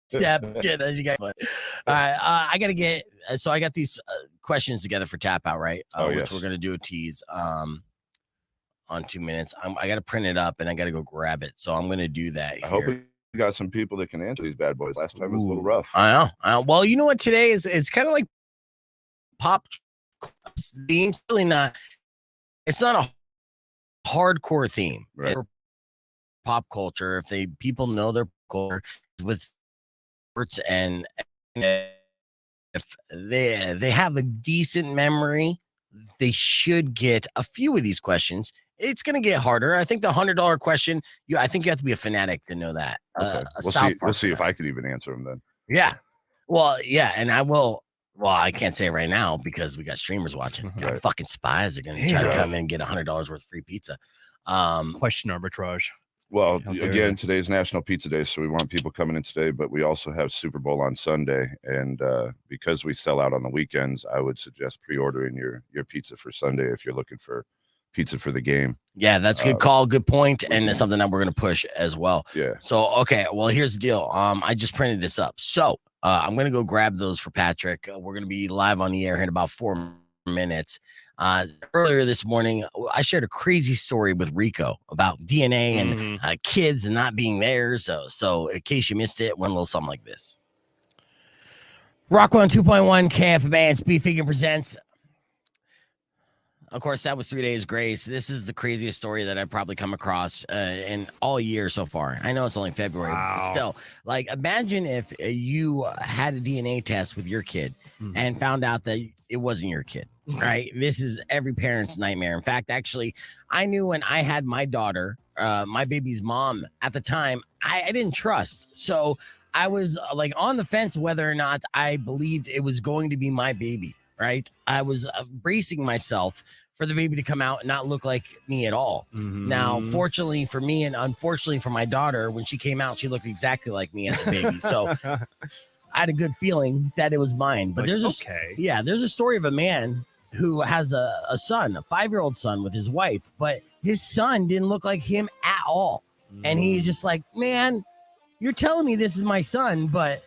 step shit as you got. All right. I got to get, so I got these questions together for Tap Out, right? Which we're going to do a tease on 2 minutes. I got to print it up and I got to go grab it. So I'm going to do that.
I hope we got some people that can answer these bad boys. Last time it was a little rough.
I know. Well, you know what? Today it's kind of like pop theme. It's really not. It's not a hardcore theme,
right?
For pop culture, if people know their culture with sports, and if they have a decent memory, they should get a few of these questions. It's going to get harder. I think the $100 question, I think you have to be a fanatic to know that.
Okay. We'll see if I could even answer them then.
Yeah. Well, yeah. And I will. Well, I can't say it right now because we got streamers watching.
Right.
Fucking spies are going to try to come in and get $100 worth of free pizza.
Question arbitrage.
Well, again, today's National Pizza Day, so we want people coming in today, but we also have Super Bowl on Sunday. And because we sell out on the weekends, I would suggest pre-ordering your pizza for Sunday if you're looking for pizza for the game.
Yeah, that's a good call. Good point. And it's something that we're going to push as well.
Yeah.
So, okay. Well, here's the deal. I just printed this up. So I'm going to go grab those for Patrick. We're going to be live on the air in about 4 minutes. Earlier this morning, I shared a crazy story with Rico about DNA and kids and not being there. So in case you missed it, one little something like this. Rock 1 2.1 KFMA, it's Beef Vegan presents. Of course, that was 3 Days Grace. This is the craziest story that I've probably come across in all year so far. I know it's only February, but still, like, imagine if you had a DNA test with your kid and found out that it wasn't your kid, right? This is every parent's nightmare. In fact, actually, I knew when I had my daughter, my baby's mom at the time, I didn't trust. So I was like on the fence whether or not I believed it was going to be my baby, right? I was bracing myself for the baby to come out and not look like me at all. Now, fortunately for me and unfortunately for my daughter, when she came out, she looked exactly like me as a baby. So I had a good feeling that it was mine. But
Like,
there's a story of a man who has a son, a 5-year-old son with his wife, but his son didn't look like him at all. And he's just like, man, you're telling me this is my son, but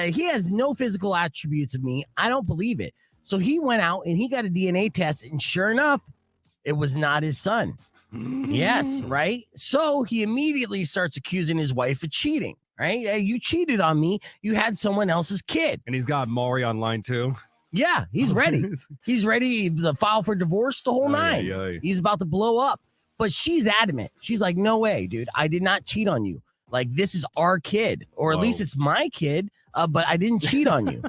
he has no physical attributes of me. I don't believe it. So he went out and he got a DNA test, and sure enough, it was not his son. Yes, right? So he immediately starts accusing his wife of cheating, right? Hey, you cheated on me. You had someone else's kid.
And he's got Maury online too.
Yeah, he's ready. He's ready to file for divorce, the whole nine. He's about to blow up. But she's adamant. She's like, no way, dude. I did not cheat on you. Like, this is our kid, or at least it's my kid, but I didn't cheat on you.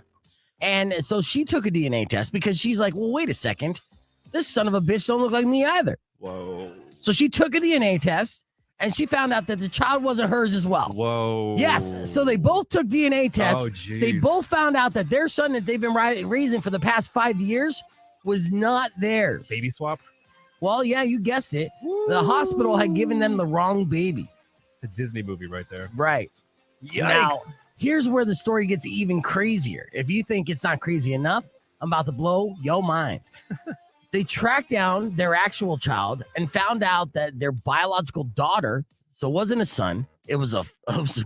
And so she took a DNA test because she's like, well, wait a second. This son of a bitch don't look like me either.
Whoa.
So she took a DNA test and she found out that the child wasn't hers as well.
Whoa.
Yes. So they both took DNA tests.
Oh, geez.
They both found out that their son that they've been raising for the past 5 years was not theirs.
Baby swap?
Well, yeah, you guessed it. The hospital had given them the wrong baby.
It's a Disney movie right there.
Right.
Yikes.
Now, here's where the story gets even crazier. If you think it's not crazy enough, I'm about to blow your mind. They tracked down their actual child and found out that their biological daughter, so it wasn't a son, it was a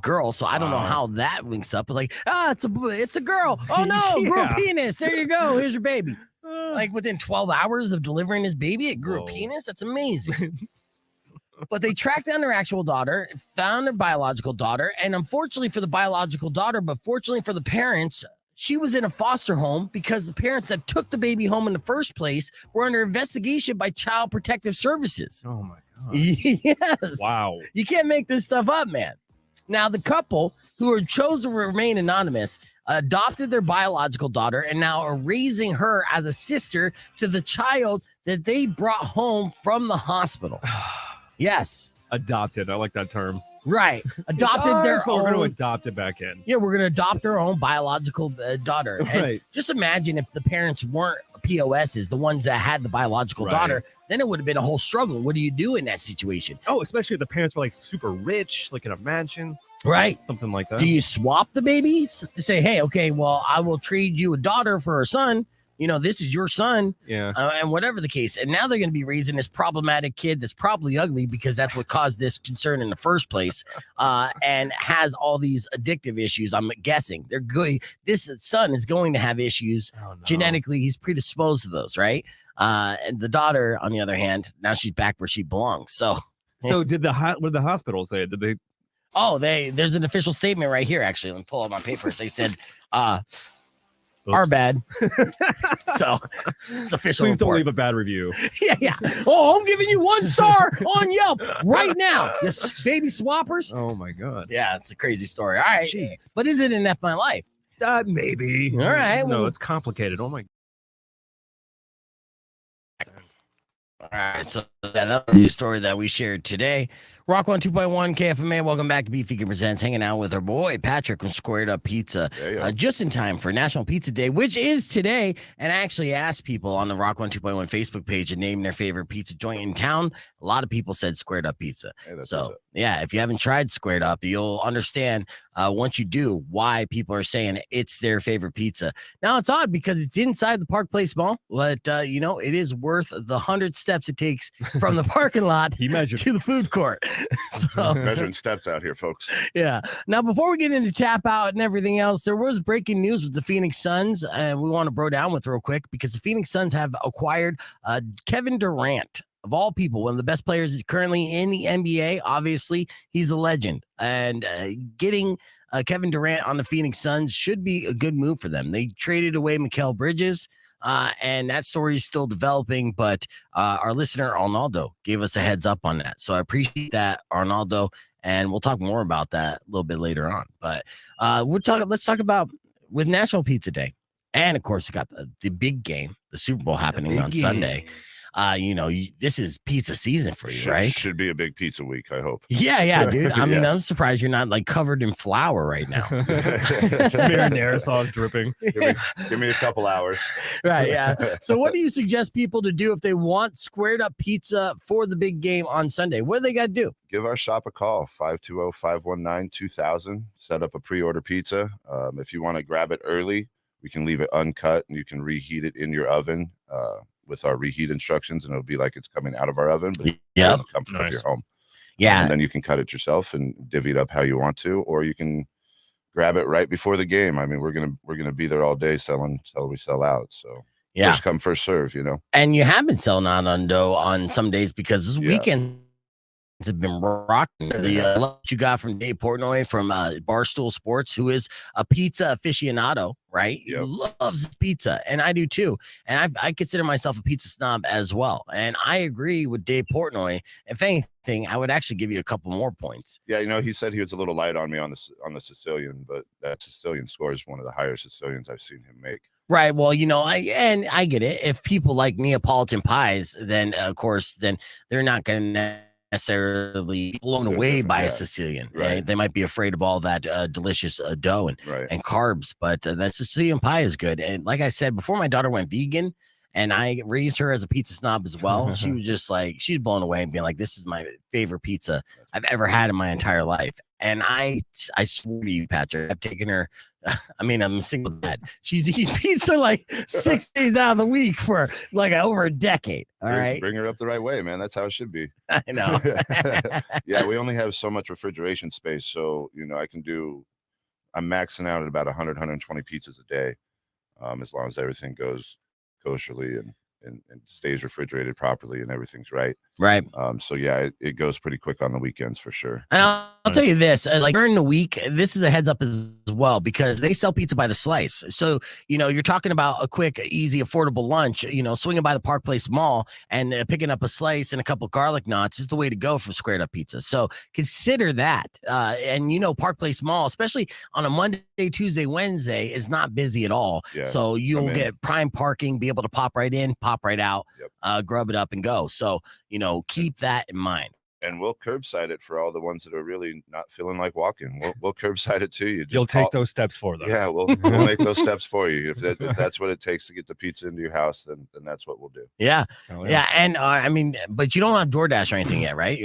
girl. So I don't know how that links up. But like, it's a girl. Oh no, grew a penis. There you go. Here's your baby. Like within 12 hours of delivering his baby, it grew a penis. That's amazing. But they tracked down their actual daughter, found their biological daughter, and unfortunately for the biological daughter, but fortunately for the parents, she was in a foster home because the parents that took the baby home in the first place were under investigation by Child Protective Services.
Oh my God.
Yes.
Wow.
You can't make this stuff up, man. Now, the couple who chose to remain anonymous adopted their biological daughter and now are raising her as a sister to the child that they brought home from the hospital. Yes.
Adopted. I like that term.
Right. Adopted their
We're
own.
going to adopt it back in.
Yeah, we're going to adopt our own biological daughter. And
Right.
just imagine if the parents weren't POSs, the ones that had the biological daughter, then it would have been a whole struggle. What do you do in that situation?
Oh, especially if the parents were like super rich, like in a mansion.
Right.
Something like that.
Do you swap the babies? Say, hey, okay, well, I will trade you a daughter for a son. You know, this is your son.
Yeah.
And whatever the case. And now they're going to be raising this problematic kid that's probably ugly because that's what caused this concern in the first place, and has all these addictive issues. I'm guessing they're good. This son is going to have issues.
Oh, no.
Genetically, he's predisposed to those, right? And the daughter, on the other hand, now she's back where she belongs. So
what did the hospital say? Did they?
Oh, there's an official statement right here. Actually, let me pull up my papers. They said, our bad. So it's official.
Please don't
report.
leave a bad review.
Yeah. Oh, I'm giving you 1 star on Yelp right now. Yes, baby swappers.
Oh my God.
Yeah, it's a crazy story. All right.
Jeez.
But is it in F My Life?
Maybe.
All right.
No,
well-
it's complicated. Oh my.
All right, so that was the story that we shared today. Rock 102.1 KFMA. Welcome back to Beef Vegan Presents. Hanging out with our boy Patrick from Squared Up Pizza, just in time for National Pizza Day, which is today. And I actually asked people on the Rock 102.1 Facebook page to name their favorite pizza joint in town. A lot of people said Squared Up Pizza.
Hey, that's
So yeah, if you haven't tried Squared Up, you'll understand once you do why people are saying it's their favorite pizza. Now it's odd because it's inside the Park Place Mall, but it is worth the 100 steps it takes from the parking lot
He measured.
to the food court. So
Measuring steps out here, folks.
yeah. Now, before we get into tap out and everything else, there was breaking news with the Phoenix Suns, and we want to bro down with real quick because the Phoenix Suns have acquired Kevin Durant. Of all people, one of the best players currently in the NBA. Obviously, he's a legend. And getting Kevin Durant on the Phoenix Suns should be a good move for them. They traded away Mikal Bridges, and that story is still developing. But our listener, Arnaldo, gave us a heads up on that. So I appreciate that, Arnaldo. And we'll talk more about that a little bit later on. But let's talk about with National Pizza Day. And of course, we got the big game, the Super Bowl happening on Sunday. This is pizza season for you, right?
Should be a big pizza week, I hope.
Yeah, dude. I mean,
Yes.
I'm surprised you're not like covered in flour right now.
Smearing aerosols dripping.
Give me a couple hours.
Right, yeah. So what do you suggest people to do if they want squared up pizza for the big game on Sunday? What do they got to do?
Give our shop a call, 520-519-2000. Set up a pre-order pizza. If you want to grab it early, we can leave it uncut and you can reheat it in your oven with our reheat instructions, and it'll be like it's coming out of our oven, but in the comfort of your home.
Yeah.
And then you can cut it yourself and divvy it up how you want to, or you can grab it right before the game. I mean, we're gonna be there all day selling till we sell out. So first come, first serve,
And you have been selling out on dough on some days because this weekend have been rocking. The lunch you got from Dave Portnoy from Barstool Sports, who is a pizza aficionado, right? He loves pizza, and I do too. And I consider myself a pizza snob as well. And I agree with Dave Portnoy. If anything, I would actually give you a couple more points.
Yeah, he said he was a little light on me on the Sicilian, but that Sicilian score is one of the higher Sicilians I've seen him make.
Right. Well, I get it. If people like Neapolitan pies, then of course, then they're not going to necessarily blown away by a Sicilian. Right? They might be afraid of all that delicious dough and carbs, but that Sicilian pie is good. And like I said, before my daughter went vegan, and I raised her as a pizza snob as well, she was just like, she's blown away and being like, this is my favorite pizza I've ever had in my entire life. And I swear to you, Patrick, I've taken her. I mean, I'm a single dad. She's eating pizza like 6 days out of the week for like over a decade. All right.
Bring her up the right way, man. That's how it should be.
I know.
Yeah, we only have so much refrigeration space. So, I'm maxing out at about 100, 120 pizzas a day, as long as everything goes kosherly and stays refrigerated properly and everything's right.
Right.
So yeah, it goes pretty quick on the weekends for sure.
And I'll tell you this, like during the week, this is a heads up as well, because they sell pizza by the slice. So, you're talking about a quick, easy, affordable lunch, swinging by the Park Place Mall and picking up a slice and a couple garlic knots is the way to go for squared up pizza. So consider that. And Park Place Mall, especially on a Monday, Tuesday, Wednesday, is not busy at all.
Yeah,
so you'll get prime parking, be able to pop right in, pop right out, grub it up and go. So, keep that in mind.
And we'll curbside it for all the ones that are really not feeling like walking. We'll curbside it to you.
You'll take those steps for them.
Yeah, we'll make those steps for you. If that's what it takes to get the pizza into your house, then that's what we'll do.
Yeah. And I mean, but you don't have DoorDash or anything yet, right?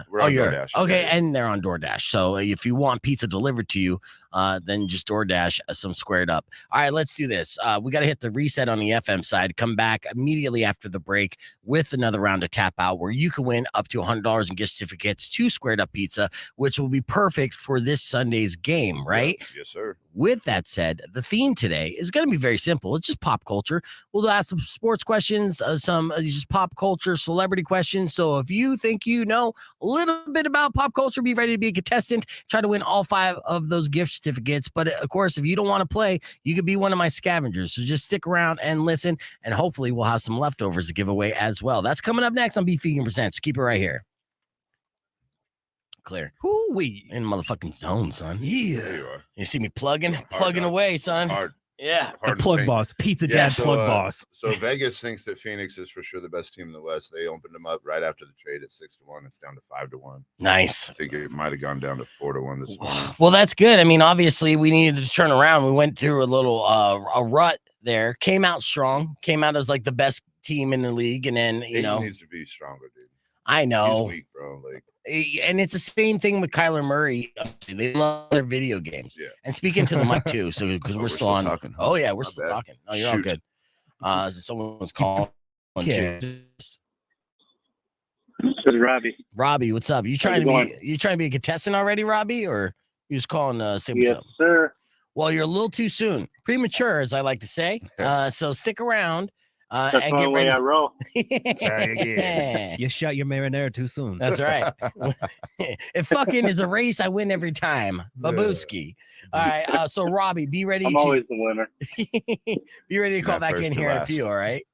We're on DoorDash.
Okay, and they're on DoorDash. So if you want pizza delivered to you, then just DoorDash some squared up. All right, let's do this. We got to hit the reset on the FM side. Come back immediately after the break with another round of tap out where you can win up to $100 in gift certificates to squared up pizza, which will be perfect for this Sunday's game, right?
Yes, sir.
With that said, the theme today is going to be very simple. It's just pop culture. We'll ask some sports questions, some just pop culture, celebrity questions. So if you think you know a little bit about pop culture, be ready to be a contestant. Try to win all 5 of those gift certificates. But of course, if you don't want to play, you could be one of my scavengers. So just stick around and listen, and hopefully we'll have some leftovers to give away as well. That's coming up next on Beef Vegan Presents. Keep it right here. Clear.
Hoo-wee.
In motherfucking zone, son.
Yeah.
There you are.
You see me plugging away, son.
Hard.
Yeah.
The plug boss, pizza dad plug boss.
So Vegas thinks that Phoenix is for sure the best team in the West. They opened them up right after the trade at 6-1. It's down to 5-1.
Nice.
I think it might have gone down to 4-1 this morning.
Well, that's good. I mean, obviously, we needed to turn around. We went through a little a rut there. Came out strong. Came out as like the best team in the league, and then
He needs to be stronger, dude.
I know.
He's weak, bro.
And it's the same thing with Kyler Murray. They love their video games.
Yeah.
And speaking to the mic too, so because we're still on.
Talking.
Oh yeah, we're
Not
still
bad.
talking. Oh, you're all good. Someone's calling.
Yeah.
Too.
This is Robbie.
Robbie, what's up? You trying to be a contestant already, Robbie, or you just calling say what's
Yes,
up?
sir.
Well, you're a little too soon, premature, as I like to say. So stick around.
That's
And
the
get
only way
ready.
I roll.
You shot your marinara too soon.
That's right. If fucking is a race, I win every time. Babuski. All right. So Robbie, be ready.
I'm always the winner.
Be ready to call
Not
back in
first to
here in a
last.
few. All right.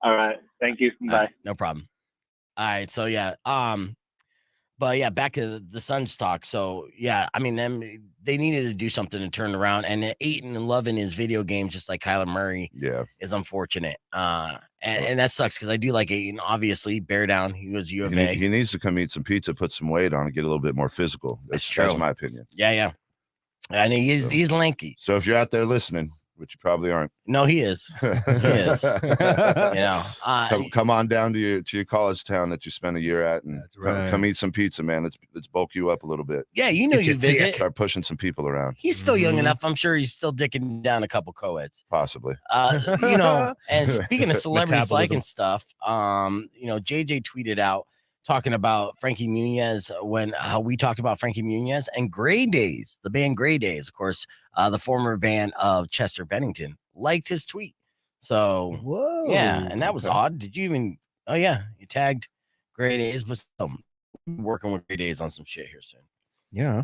All right. Thank you.
All
Bye.
right, no problem. All right. So yeah. But yeah, back to the Suns talk. So yeah, I mean, they needed to do something to turn around, and eating and loving his video games, just like Kyler Murray, is unfortunate. And that sucks because I do like Ayton. Obviously, bear down. He was U of A.
He needs to come eat some pizza, put some weight on, and get a little bit more physical. That's my opinion.
Yeah. And he's lanky.
So if you're out there listening, which you probably aren't.
No, he is. He is.
Come on down to your college town that you spent a year at, and come eat some pizza, man. Let's bulk you up a little bit.
Yeah, you visit.
Start pushing some people around.
He's still young enough. I'm sure he's still dicking down a couple co-eds.
Possibly.
And speaking of celebrities liking stuff, JJ tweeted out talking about Frankie Muniz when we talked about Frankie Muniz and Gray Days, the band Gray Days, of course, the former band of Chester Bennington, liked his tweet. So, yeah, and that was odd. Did you even? Oh yeah, you tagged Gray Days, but working with Gray Days on some shit here soon.
Yeah.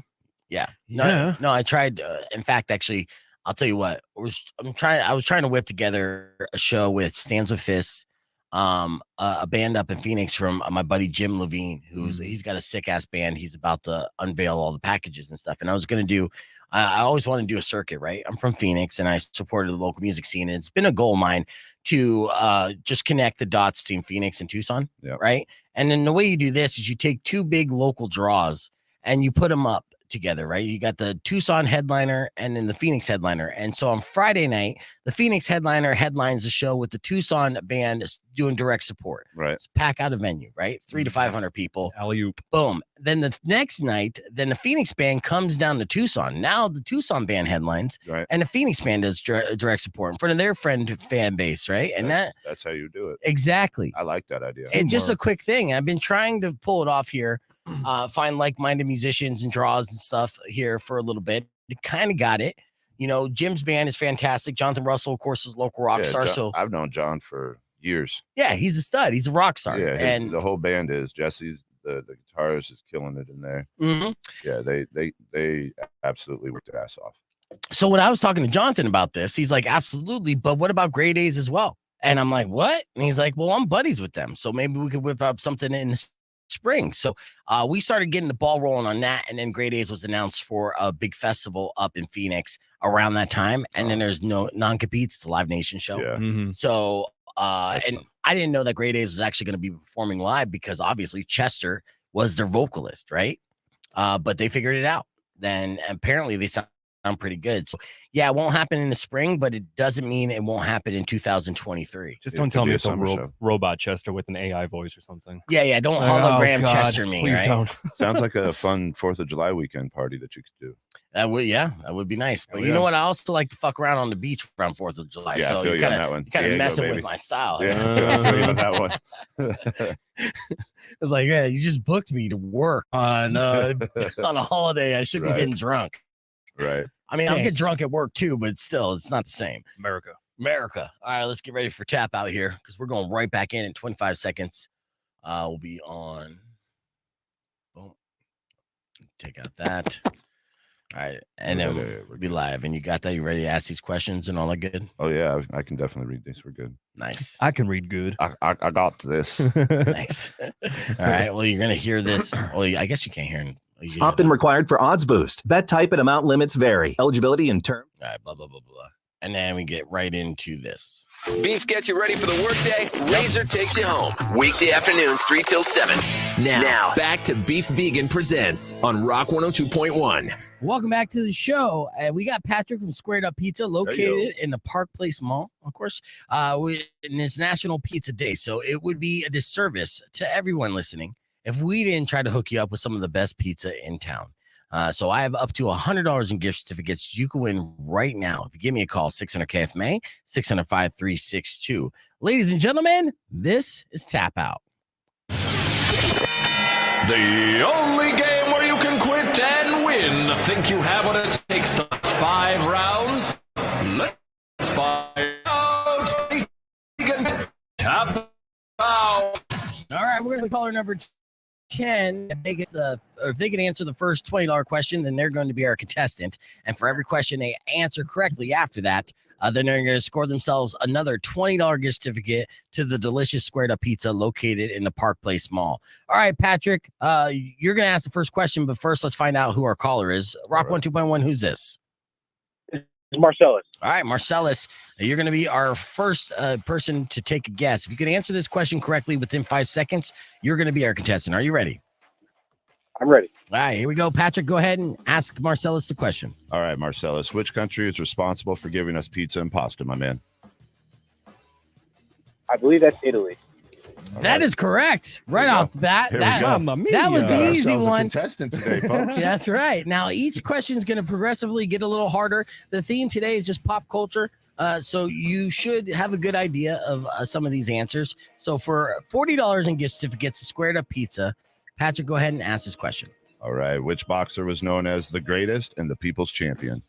No, I tried. In fact, actually, I'll tell you what. I was trying to whip together a show with Stands with Fists. A band up in Phoenix from my buddy Jim Levine, he's got a sick ass band. He's about to unveil all the packages and stuff. And I was going to do, I always want to do a circuit, right? I'm from Phoenix and I supported the local music scene. And it's been a goal of mine to just connect the dots between Phoenix and Tucson. Right. And then the way you do this is you take two big local draws and you put them up together, right? You got the Tucson headliner and then the Phoenix headliner. And so on Friday night, the Phoenix headliner headlines the show with the Tucson band doing direct support.
Right.
It's pack out a venue, right? 300 to 500 people.
Alley-oop.
Boom. Then the next night, then the Phoenix band comes down to Tucson. Now the Tucson band headlines, and the Phoenix band does direct support in front of their fan base, right? And
that's how you do it.
Exactly.
I like that idea.
And just a quick thing. I've been trying to pull it off here. Find like-minded musicians and draws and stuff here for a little bit. They kind of got it. Jim's band is fantastic. Jonathan Russell, of course, is a local rock star. So
I've known John for years.
Yeah, he's a stud. He's a rock star.
Yeah,
and
the whole band is. Jesse's the guitarist is killing it in there. Yeah, they absolutely worked their ass off.
So when I was talking to Jonathan about this, he's like, absolutely. But what about Gray Days as well? And I'm like, what? And he's like, well, I'm buddies with them. So maybe we could whip up something in the spring. So we started getting the ball rolling on that. And then Gray Days was announced for a big festival up in Phoenix around that time. And then there's no non-competes. It's a Live Nation show.
Yeah.
So, and I didn't know that Gray Days was actually going to be performing live because obviously Chester was their vocalist, right? But they figured it out. Then apparently they sound pretty good. So yeah, it won't happen in the spring, but it doesn't mean it won't happen in 2023.
Just don't tell me it's a robot Chester with an AI voice or something.
Yeah, don't hologram Chester me.
Please
right?
don't.
Sounds like a fun 4th of July weekend party that you could do.
That would be nice. But you know what? I also like to fuck around on the beach around 4th of July.
Yeah,
so
I feel you on that one.
You kind of messing
baby.
with my style.
Yeah, I feel you on that one.
It's like, yeah, you just booked me to work on on a holiday. I should be getting drunk.
Right.
I mean, I'll get drunk at work too, but still, it's not the same.
America.
All right, let's get ready for tap out here because we're going right back in 25 seconds. We'll be on. Boom. Take out that. All right, and then we'll be live. And you got that? You ready to ask these questions and all that good?
Oh yeah, I can definitely read these. We're good.
Nice.
I can read good.
I got this.
Nice. All right. Well, you're gonna hear this. Well, I guess you can't hear.
Opt-in required for Odds Boost. Bet type and amount limits vary. Eligibility and term.
All right, blah, blah, blah, blah. And then we get right into this.
Beef gets you ready for the workday. Razor takes you home. Weekday afternoons, 3 till 7. Now, back to Beef Vegan Presents on Rock 102.1.
Welcome back to the show. We got Patrick from Squared Up Pizza located in the Park Place Mall, of course, in this National Pizza Day. So it would be a disservice to everyone listening if we didn't try to hook you up with some of the best pizza in town. So I have up to $100 in gift certificates you can win right now. If you give me a call, 600-KFMA, 600-5362. Ladies and gentlemen, this is Tap Out.
The only game where you can quit and win. Think you have what it takes to 5 rounds? Let's find out. Vegan Tap Out.
All right, we're going to caller number 10, if they can answer the first $20 question, then they're going to be our contestant. And for every question they answer correctly after that, then they're going to score themselves another $20 gift certificate to the delicious squared up pizza located in the Park Place Mall. All right, Patrick, you're going to ask the first question, but first let's find out who our caller is. Rock 1 2.1, who's this?
Marcellus.
All right, Marcellus, you're going to be our first person to take a guess. If you can answer this question correctly within 5 seconds, you're going to be our contestant. Are you ready?
I'm ready.
All right, here we go. Patrick, go ahead and ask Marcellus the question.
All right, Marcellus, which country is responsible for giving us pizza and pasta, my man?
I believe that's Italy.
That is correct. Right off the bat.
Here we
That,
go.
that was
We got
the easy
ourselves a
one.
contestant today, folks.
That's right. Now, each question is going to progressively get a little harder. The theme today is just pop culture. So you should have a good idea of some of these answers. So for $40 in gift certificates to Squared Up Pizza, Patrick, go ahead and ask this question.
All right, which boxer was known as the greatest and the people's champion?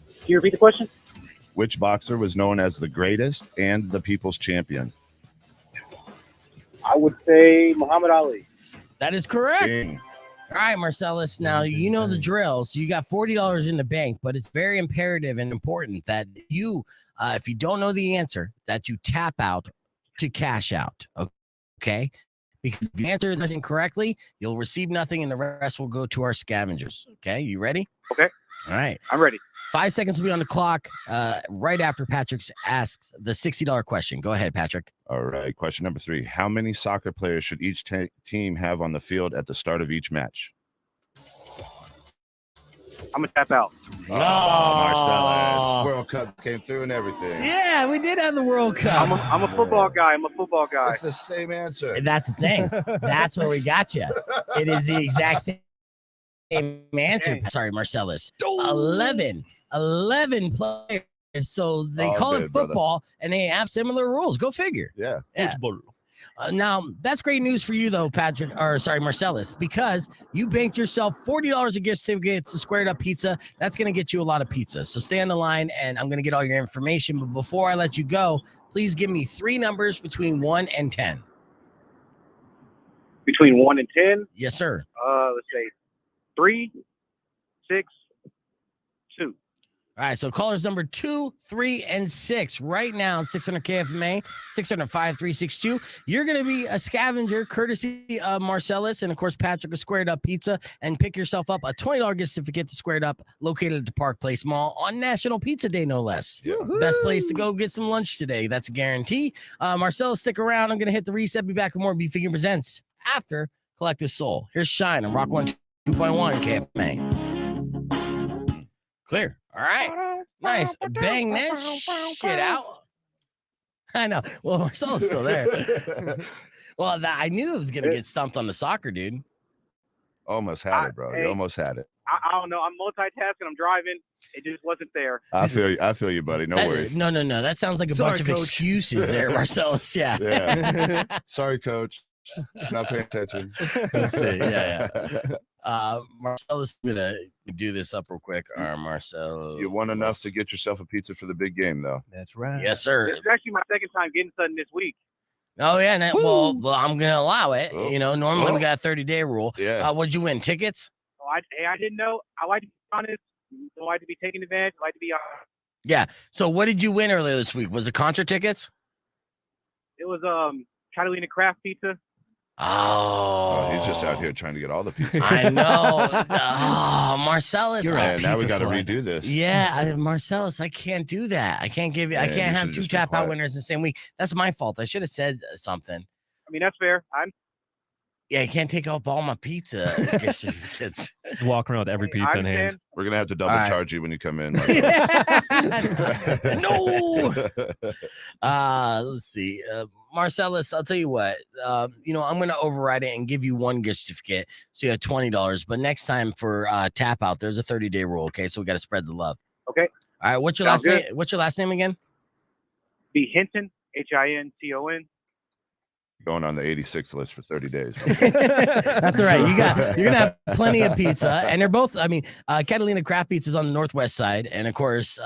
Can you repeat the question?
Which boxer was known as the greatest and the people's champion?
I would say Muhammad Ali.
That is correct.
Ding.
All right, Marcellus. Now, you know the drill. So you got $40 in the bank, but it's very imperative and important that you, if you don't know the answer, that you tap out to cash out. Okay? Because if you answer the question correctly, you'll receive nothing and the rest will go to our scavengers. Okay? You ready?
Okay.
All right.
I'm ready.
5 seconds will be on the clock right after Patrick asks the $60 question. Go ahead, Patrick.
All right, question number 3. How many soccer players should each team have on the field at the start of each match?
I'm going to tap out.
Oh, Marcellus. World Cup came through and everything.
Yeah, we did have the World Cup.
I'm a football guy. I'm a football guy.
That's the same answer.
That's the thing. That's where we got you. It is the exact same answer.
Dang.
Sorry, Marcellus. 11 players. So they
All
call
good,
it football, and they have similar rules. Go figure.
Yeah.
Yeah. Now, that's great news for you, though, Marcellus, because you banked yourself $40 of gift certificates to Squared Up Pizza. That's going to get you a lot of pizza. So stay on the line, and I'm going to get all your information. But before I let you go, please give me 3 numbers between 1 and 10.
Between 1 and 10?
Yes, sir.
Let's say 3, 6, 2.
All right, so callers number 2, 3, and 6 right now on 600 KFMA, 605-362. You're going to be a scavenger courtesy of Marcellus and, of course, Patrick of Squared Up Pizza, and pick yourself up a $20 gift certificate to Squared Up located at the Park Place Mall on National Pizza Day, no less.
Yoo-hoo.
Best place to go get some lunch today. That's a guarantee. Marcellus, stick around. I'm going to hit the reset. Be back with more Beef Vegan Presents after Collective Soul. Here's Shine on Rock 102.1 KFMA. Clear. All right. Nice. Bang that shit out. I know. Well, Marcelo's still there. Well, I knew it was going to get stumped on the soccer, dude.
Almost had it, bro. You almost had it.
I don't know. I'm multitasking. I'm driving. It just wasn't there.
I feel you, buddy. No worries.
No. That sounds like a bunch of excuses there, Marcellus. Yeah.
Yeah. Sorry, coach. Not paying attention.
Let's see. Yeah. Marcellus is gonna do this up real quick. Marcel,
You won enough to get yourself a pizza for the big game, though.
That's right.
Yes, sir.
This is actually my second time getting something this week.
Oh yeah. Well, I'm gonna allow it.
Oh.
You know, normally we got a 30-day rule.
Yeah.
What'd you win? Tickets?
Oh, I didn't know. I like to be honest. I like to be taking advantage. I like to be honest.
Yeah. So what did you win earlier this week? Was it concert tickets?
It was Catalina Craft Pizza.
Oh,
He's just out here trying to get all the pizza.
I know. Oh, Marcellus.
And now we got to redo this.
Yeah, Marcellus, I can't do that. I can't give you. I
Yeah,
can't
you
have
should've
2
just been
tap out
quiet.
winners the same week. That's my fault. I should have said something.
I mean, that's fair.
Yeah, I can't take up all my pizza gift certificates.
Just walking around with every pizza in hand.
We're going to have to double
All right.
charge you when you come in.
No. Let's see. Marcellus, I'll tell you what. I'm going to override it and give you 1 gift certificate, so you have $20. But next time for tap out, there's a 30-day rule. Okay, so we got to spread the love.
Okay.
All right. What's your
Sounds
last
good.
name? What's your last name again?
Be Hinton, Hinton.
Going on the 86 list for 30 days.
That's all right. You're gonna have plenty of pizza, and they're both. I mean, Catalina Craft Pizza is on the northwest side, and of course,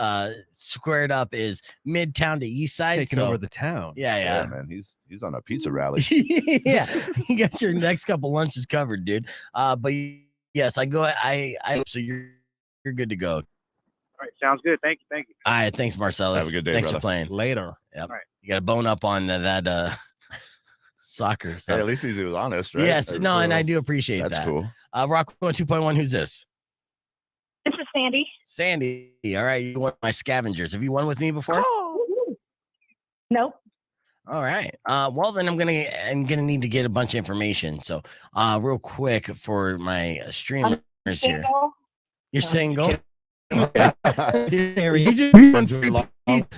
Squared Up is midtown to east side,
Taking over the town.
Yeah,
man. He's on a pizza rally.
yeah. You got your next couple lunches covered, dude. But yes, I go. I so you're good to go.
All right, sounds good. Thank you.
All right, thanks, Marcellus.
Have a good day,
Thanks
brother.
for playing.
Later.
Yep.
All right.
You got to bone up on that soccer
Hey,
stuff.
at least he was honest, right?
Yes,
That's
no, and
cool.
I do appreciate
That's
that.
cool.
Rock 2.1. Who's this?
This is Sandy.
Sandy. All right, you won my scavengers. Have you won with me before?
Nope.
All right. Well, then I'm gonna need to get a bunch of information. So, real quick for my streamers here.
Single.
You're single.
Serious.
You just won free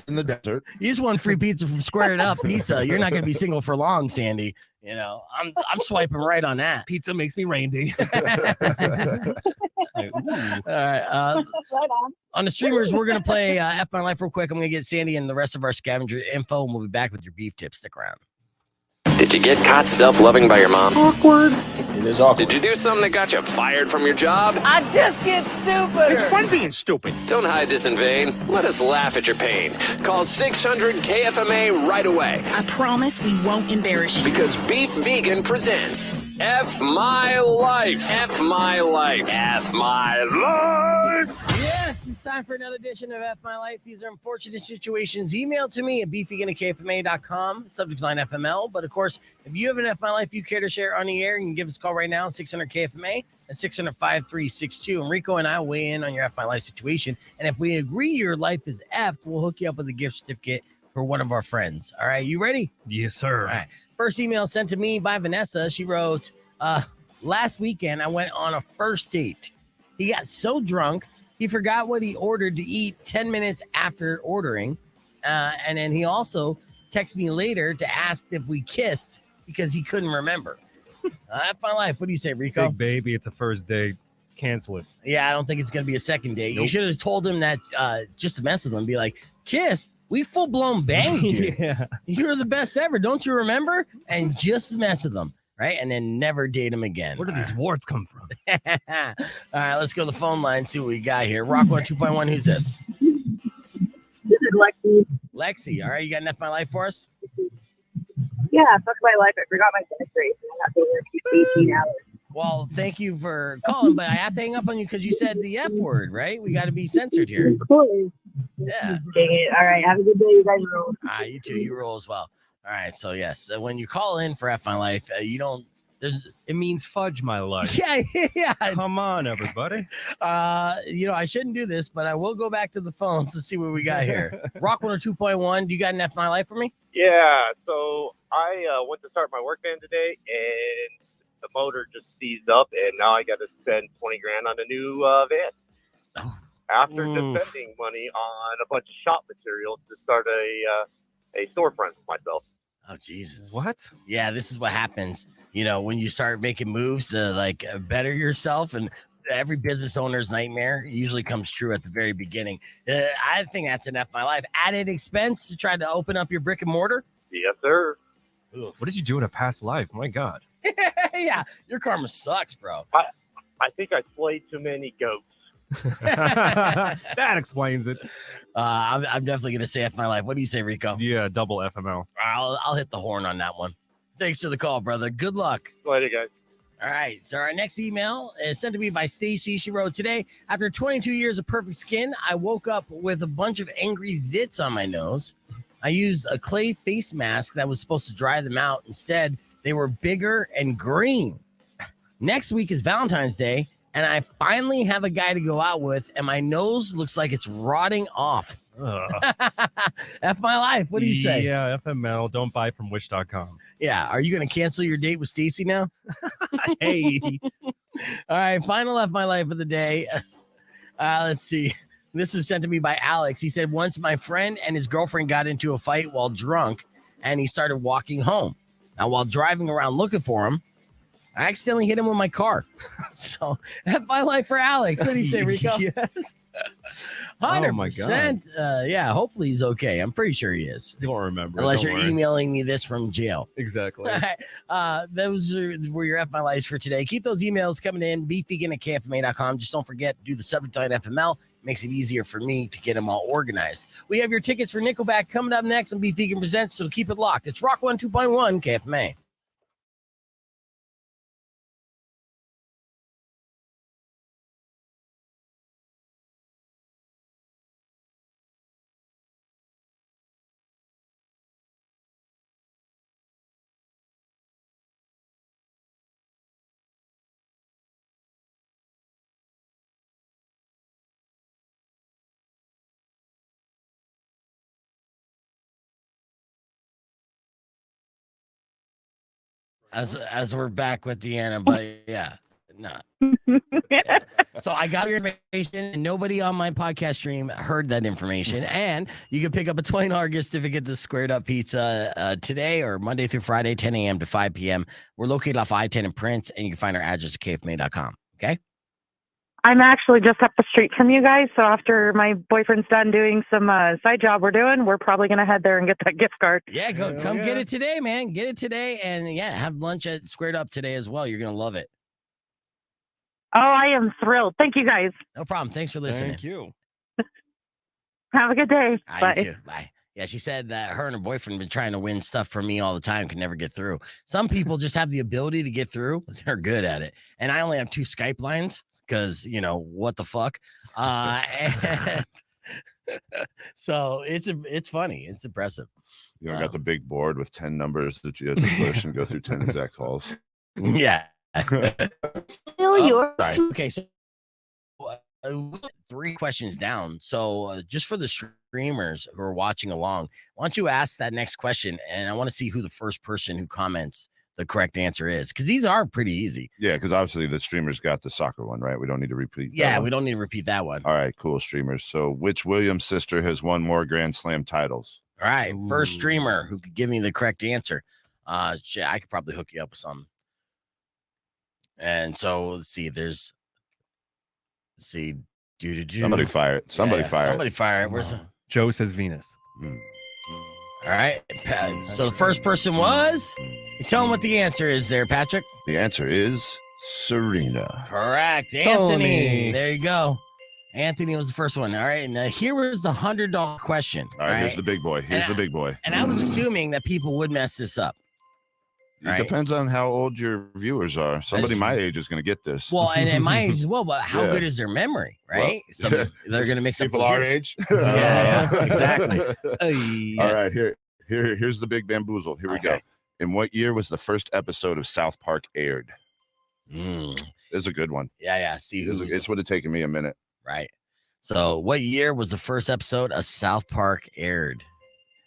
In the desert.
You just won free pizza from Squared Up Pizza. You're not going to be single for long, Sandy. You know, I'm swiping right on that.
Pizza makes me randy.
All right.
Right on.
On the streamers, we're going to play F My Life real quick. I'm going to get Sandy and the rest of our scavenger info, and we'll be back with your beef tips. Stick around.
Did you get caught self-loving by your mom?
Awkward.
It is awkward. Did you do something that got you fired from your job?
I just get stupider.
It's fun being stupid.
Don't hide this in vain. Let us laugh at your pain. Call 600-KFMA right away.
I promise we won't embarrass you.
Because Beef Vegan presents F My Life. F My Life. F My Life.
Yes, it's time for another edition of F My Life. These are unfortunate situations. Email to me at beefvegan@kfma.com, subject line FML. But of course, if you have an F My Life you care to share on the air, you can give us a call right now, 600-KFMA at 600-5362. And Rico and I will weigh in on your F My Life situation. And if we agree your life is F, we'll hook you up with a gift certificate for one of our friends. All right, you ready?
Yes, sir.
All right. First email sent to me by Vanessa. She wrote, last weekend I went on a first date. He got so drunk, he forgot what he ordered to eat 10 minutes after ordering. And then he also texted me later to ask if we kissed because he couldn't remember. That's my life. What do you say, Rico?
Big baby, it's a first date. Cancel it.
Yeah, I don't think it's going to be a second date. You
Nope.
should have told him that just to mess with him. Be like, kiss? We full-blown banged you.
Yeah.
You're the best ever. Don't you remember? And just mess with them, right? And then never date him again.
Where do these warts come from?
All right, let's go to the phone line, see what we got here. Rock 2.1, who's this?
This is Lexi.
Lexi. All right, you got enough my life for us?
Yeah, fuck my life. I forgot my registration. I have to work 18 hours.
Well, thank you for calling, but I have to hang up on you because you said the F word, right? We got to be censored here.
Of course.
Yeah.
Dang it. All right. Have a good day. You guys roll.
You too. You roll as well. All right. So, yes, when you call in for F My Life, you don't, there's,
It means fudge my life.
yeah.
Come on, everybody.
I shouldn't do this, but I will go back to the phones to see what we got here. Rock 2.1, do you got an F My Life for me?
Yeah, so I went to start my work van today, and the motor just seized up, and now I got to spend $20,000 on a new van.
Oh.
After
Oof.
just spending money on a bunch of shop materials to start a storefront for myself.
Oh, Jesus.
What?
Yeah, this is what happens, when you start making moves to better yourself, and every business owner's nightmare usually comes true at the very beginning. I think that's enough my life. Added expense to try to open up your brick and mortar.
Yes, sir.
What did you do in a past life? My God.
Yeah, your karma sucks, bro.
I think I slayed too many goats.
That explains it.
I'm definitely gonna say F my life. What do you say, Rico?
Yeah, double FML.
I'll hit the horn on that one. Thanks for the call, brother. Good luck.
Later, guys.
All right. So our next email is sent to me by Stacy. She wrote, today, after 22 years of perfect skin, I woke up with a bunch of angry zits on my nose. I used a clay face mask that was supposed to dry them out. Instead, they were bigger and green. Next week is Valentine's Day, and I finally have a guy to go out with, and my nose looks like it's rotting off. F my life. What do you say?
Yeah, FML. Don't buy from wish.com.
Yeah. Are you going to cancel your date with Stacy now?
Hey.
All right. Final F my life of the day. Let's see. This is sent to me by Alex. He said, once my friend and his girlfriend got into a fight while drunk, and he started walking home. Now, while driving around looking for him, I accidentally hit him with my car. So F my life for Alex. What do you say, Rico?
Yes.
100%. Yeah, hopefully he's okay. I'm pretty sure he is.
You don't remember.
Unless
don't
you're
worry.
emailing me this from jail.
Exactly.
Those were your F My Lives for today. Keep those emails coming in. beefvegan@kfma.com. Just don't forget to do the subject line FML. Makes it easier for me to get them all organized. We have your tickets for Nickelback coming up next on Beef Vegan Presents, so keep it locked. It's Rock 102.1 KFMA. As we're back with Deanna, but yeah, no. Yeah. So I got your information, and nobody on my podcast stream heard that information. And you can pick up a $20 gift certificate to Squared Up Pizza today or Monday through Friday, 10 a.m. to 5 p.m. We're located off I-10 in Prince, and you can find our address at kfma.com. Okay.
I'm actually just up the street from you guys. So after my boyfriend's done doing some side job we're probably going to head there and get that gift card.
Yeah, come get it today, man. Get it today. And yeah, have lunch at Squared Up today as well. You're going to love it.
Oh, I am thrilled. Thank you guys.
No problem. Thanks for listening.
Thank you.
Have a good day.
Bye. You too. Bye. Yeah, she said that her and her boyfriend been trying to win stuff from me all the time, can never get through. Some people just have the ability to get through. They're good at it. And I only have 2 Skype lines because, what the fuck? And so it's funny. It's impressive.
You got the big board with 10 numbers that you have to push and go through 10 exact calls.
Yeah.
Still yours.
Sorry. Okay, so 3 questions down. So just for the streamers who are watching along, why don't you ask that next question? And I want to see who the first person who comments the correct answer is, because these are pretty easy.
Yeah, because obviously the streamers got the soccer one, right? We don't need to repeat that
Yeah,
one.
we don't need to repeat that one.
All right, cool, streamers. So which Williams sister has won more Grand Slam titles?
All right, first streamer who could give me the correct answer. Shit, I could probably hook you up with something. And so let's see,
Somebody fire it. Somebody fire it.
Where's
Joe says Venus.
All right. So the first person was. Tell them what the answer is there, Patrick.
The answer is Serena.
Correct. Anthony. There you go. Anthony was the first one. All right. Now here was the $100 question.
All right, here's the big boy. Here's the big boy.
And I was assuming that people would mess this up.
It depends on how old your viewers are. Somebody my age is going to get this.
Well, and at my age as well, but how good is their memory, right?
Well,
so they're going to mix up
people our age.
Yeah, exactly.
All right, here's the big bamboozle. Here we go. In what year was the first episode of South Park aired? This is a good one.
Yeah. See,
it's would have taken me a minute.
Right. So, what year was the first episode of South Park aired?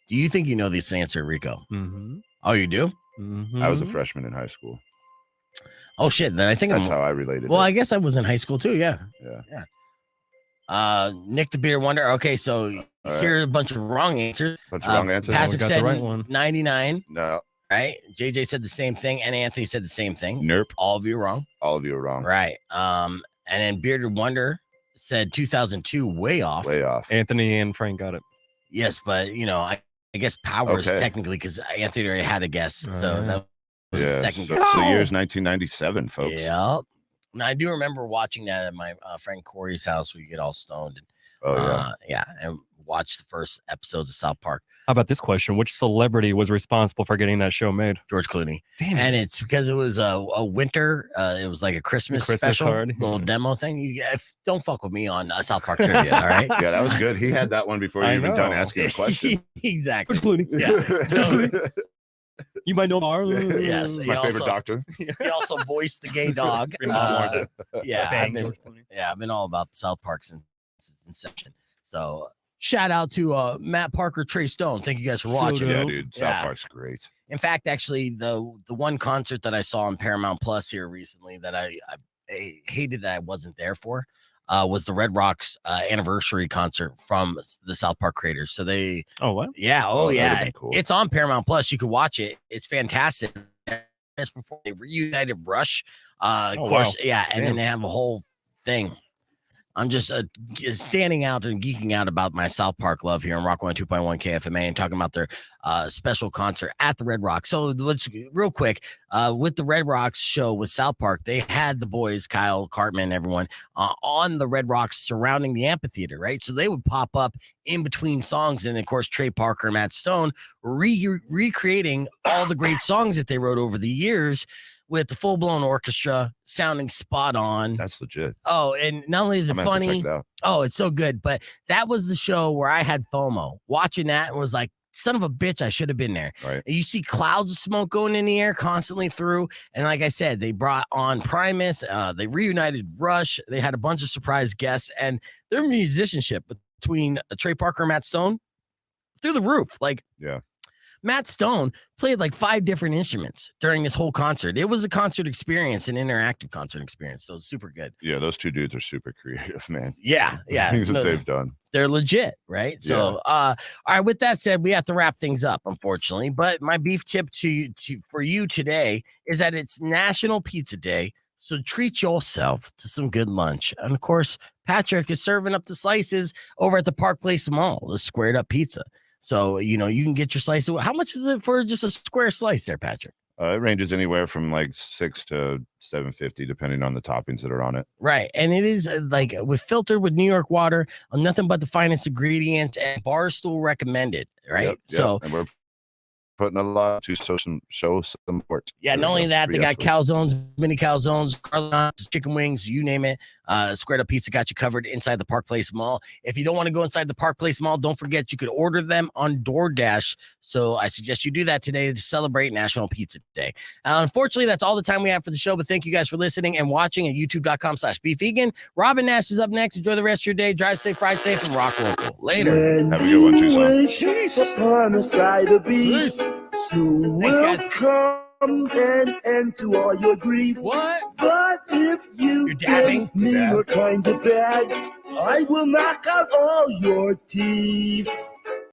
Do you think you know this answer, Rico?
Mm-hmm.
Oh, you do?
I was a freshman in high school.
Oh shit! Then I think
that's how I related.
Well, I guess I was in high school too. Yeah. Nick the Beer Wonder. Okay, so here's a bunch of wrong answers. Patrick said
right one.
99.
No.
Right. JJ said the same thing, and Anthony said the same thing.
Nope.
All of you are wrong.
All of you are wrong.
Right. And then Bearded Wonder said 2002. Way off.
Way off.
Anthony and Frank got it.
Yes, but I guess Powers technically, because Anthony already had a guess. So that was the second guess.
So the year is 1997, folks.
Yeah. And I do remember watching that at my friend Corey's house where you get all stoned. And, and watch the first episodes of South Park.
How about this question? Which celebrity was responsible for getting that show made?
George Clooney.
Damn.
And it's because it was a winter. It was like a Christmas special
card.
Little demo thing. Don't fuck with me on South Park trivia. All right.
Yeah, that was good. He had that one before you even done asking a question.
Exactly.
George Clooney.
Yeah.
You might know Marlon.
Yes.
My favorite doctor.
He also voiced the gay dog. I've been all about South Park since its inception. So shout out to Matt Parker, Trey Stone. Thank you guys for watching.
Yeah, dude. South Park's great.
In fact, actually, the one concert that I saw on Paramount Plus here recently that I hated that I wasn't there for was the Red Rocks anniversary concert from the South Park creators. So they
what?
Yeah, yeah.
Cool.
It's on Paramount Plus. You can watch it. It's fantastic. before they reunited Rush. Of
Oh,
course,
wow.
yeah, and then
Damn.
they have a whole thing. I'm just standing out and geeking out about my South Park love here on Rock 102.1 KFMA and talking about their special concert at the Red Rocks. So let's real quick with the Red Rocks show with South Park, they had the boys, Kyle, Cartman, everyone on the Red Rocks surrounding the amphitheater, right? So they would pop up in between songs. And of course, Trey Parker and Matt Stone recreating all the great songs that they wrote over the years with the full-blown orchestra sounding spot on.
That's legit.
Oh, and not only is it
I'm gonna have to
funny,
check it out.
oh, it's so good. But that was the show where I had FOMO watching that and was like, son of a bitch, I should have been there.
Right.
You see clouds of smoke going in the air constantly through. And like I said, they brought on Primus. They reunited Rush. They had a bunch of surprise guests, and their musicianship between Trey Parker and Matt Stone through the roof. Like,
Yeah.
Matt Stone played like 5 different instruments during this whole concert. It was a concert experience, an interactive concert experience. So it's super good.
Yeah, those two dudes are super creative, man.
Yeah.
Things that they've done.
They're legit, right? So, all right. With that said, we have to wrap things up, unfortunately. But my beef tip for you today is that it's National Pizza Day. So treat yourself to some good lunch. And of course, Patrick is serving up the slices over at the Park Place Mall, the squared up pizza. So, you can get your slice. How much is it for just a square slice there, Patrick?
It ranges anywhere from like $6 to $7.50, depending on the toppings that are on it.
Right. And it is like filtered with New York water, nothing but the finest ingredients, and Barstool recommended. Right.
Yep,
So,
and we're putting a lot to show support.
yeah, not only that, they got calzones, mini calzones, garlic, chicken wings, you name it. Squared Up Pizza got you covered inside the Park Place Mall. If you don't want to go inside the Park Place Mall, don't forget you could order them on DoorDash. So I suggest you do that today to celebrate National Pizza Day. Unfortunately, that's all the time we have for the show, but thank you guys for listening and watching at youtube.com/beefvegan. Robin Nash is up next. Enjoy the rest of your day. Drive safe, ride safe, and rock local. Later.
Have a good one, Tucson.
Peace. Thanks, guys.
Come and end to all your grief.
What?
But if you
dabbing?
me kind of bad, I will knock out all your teeth.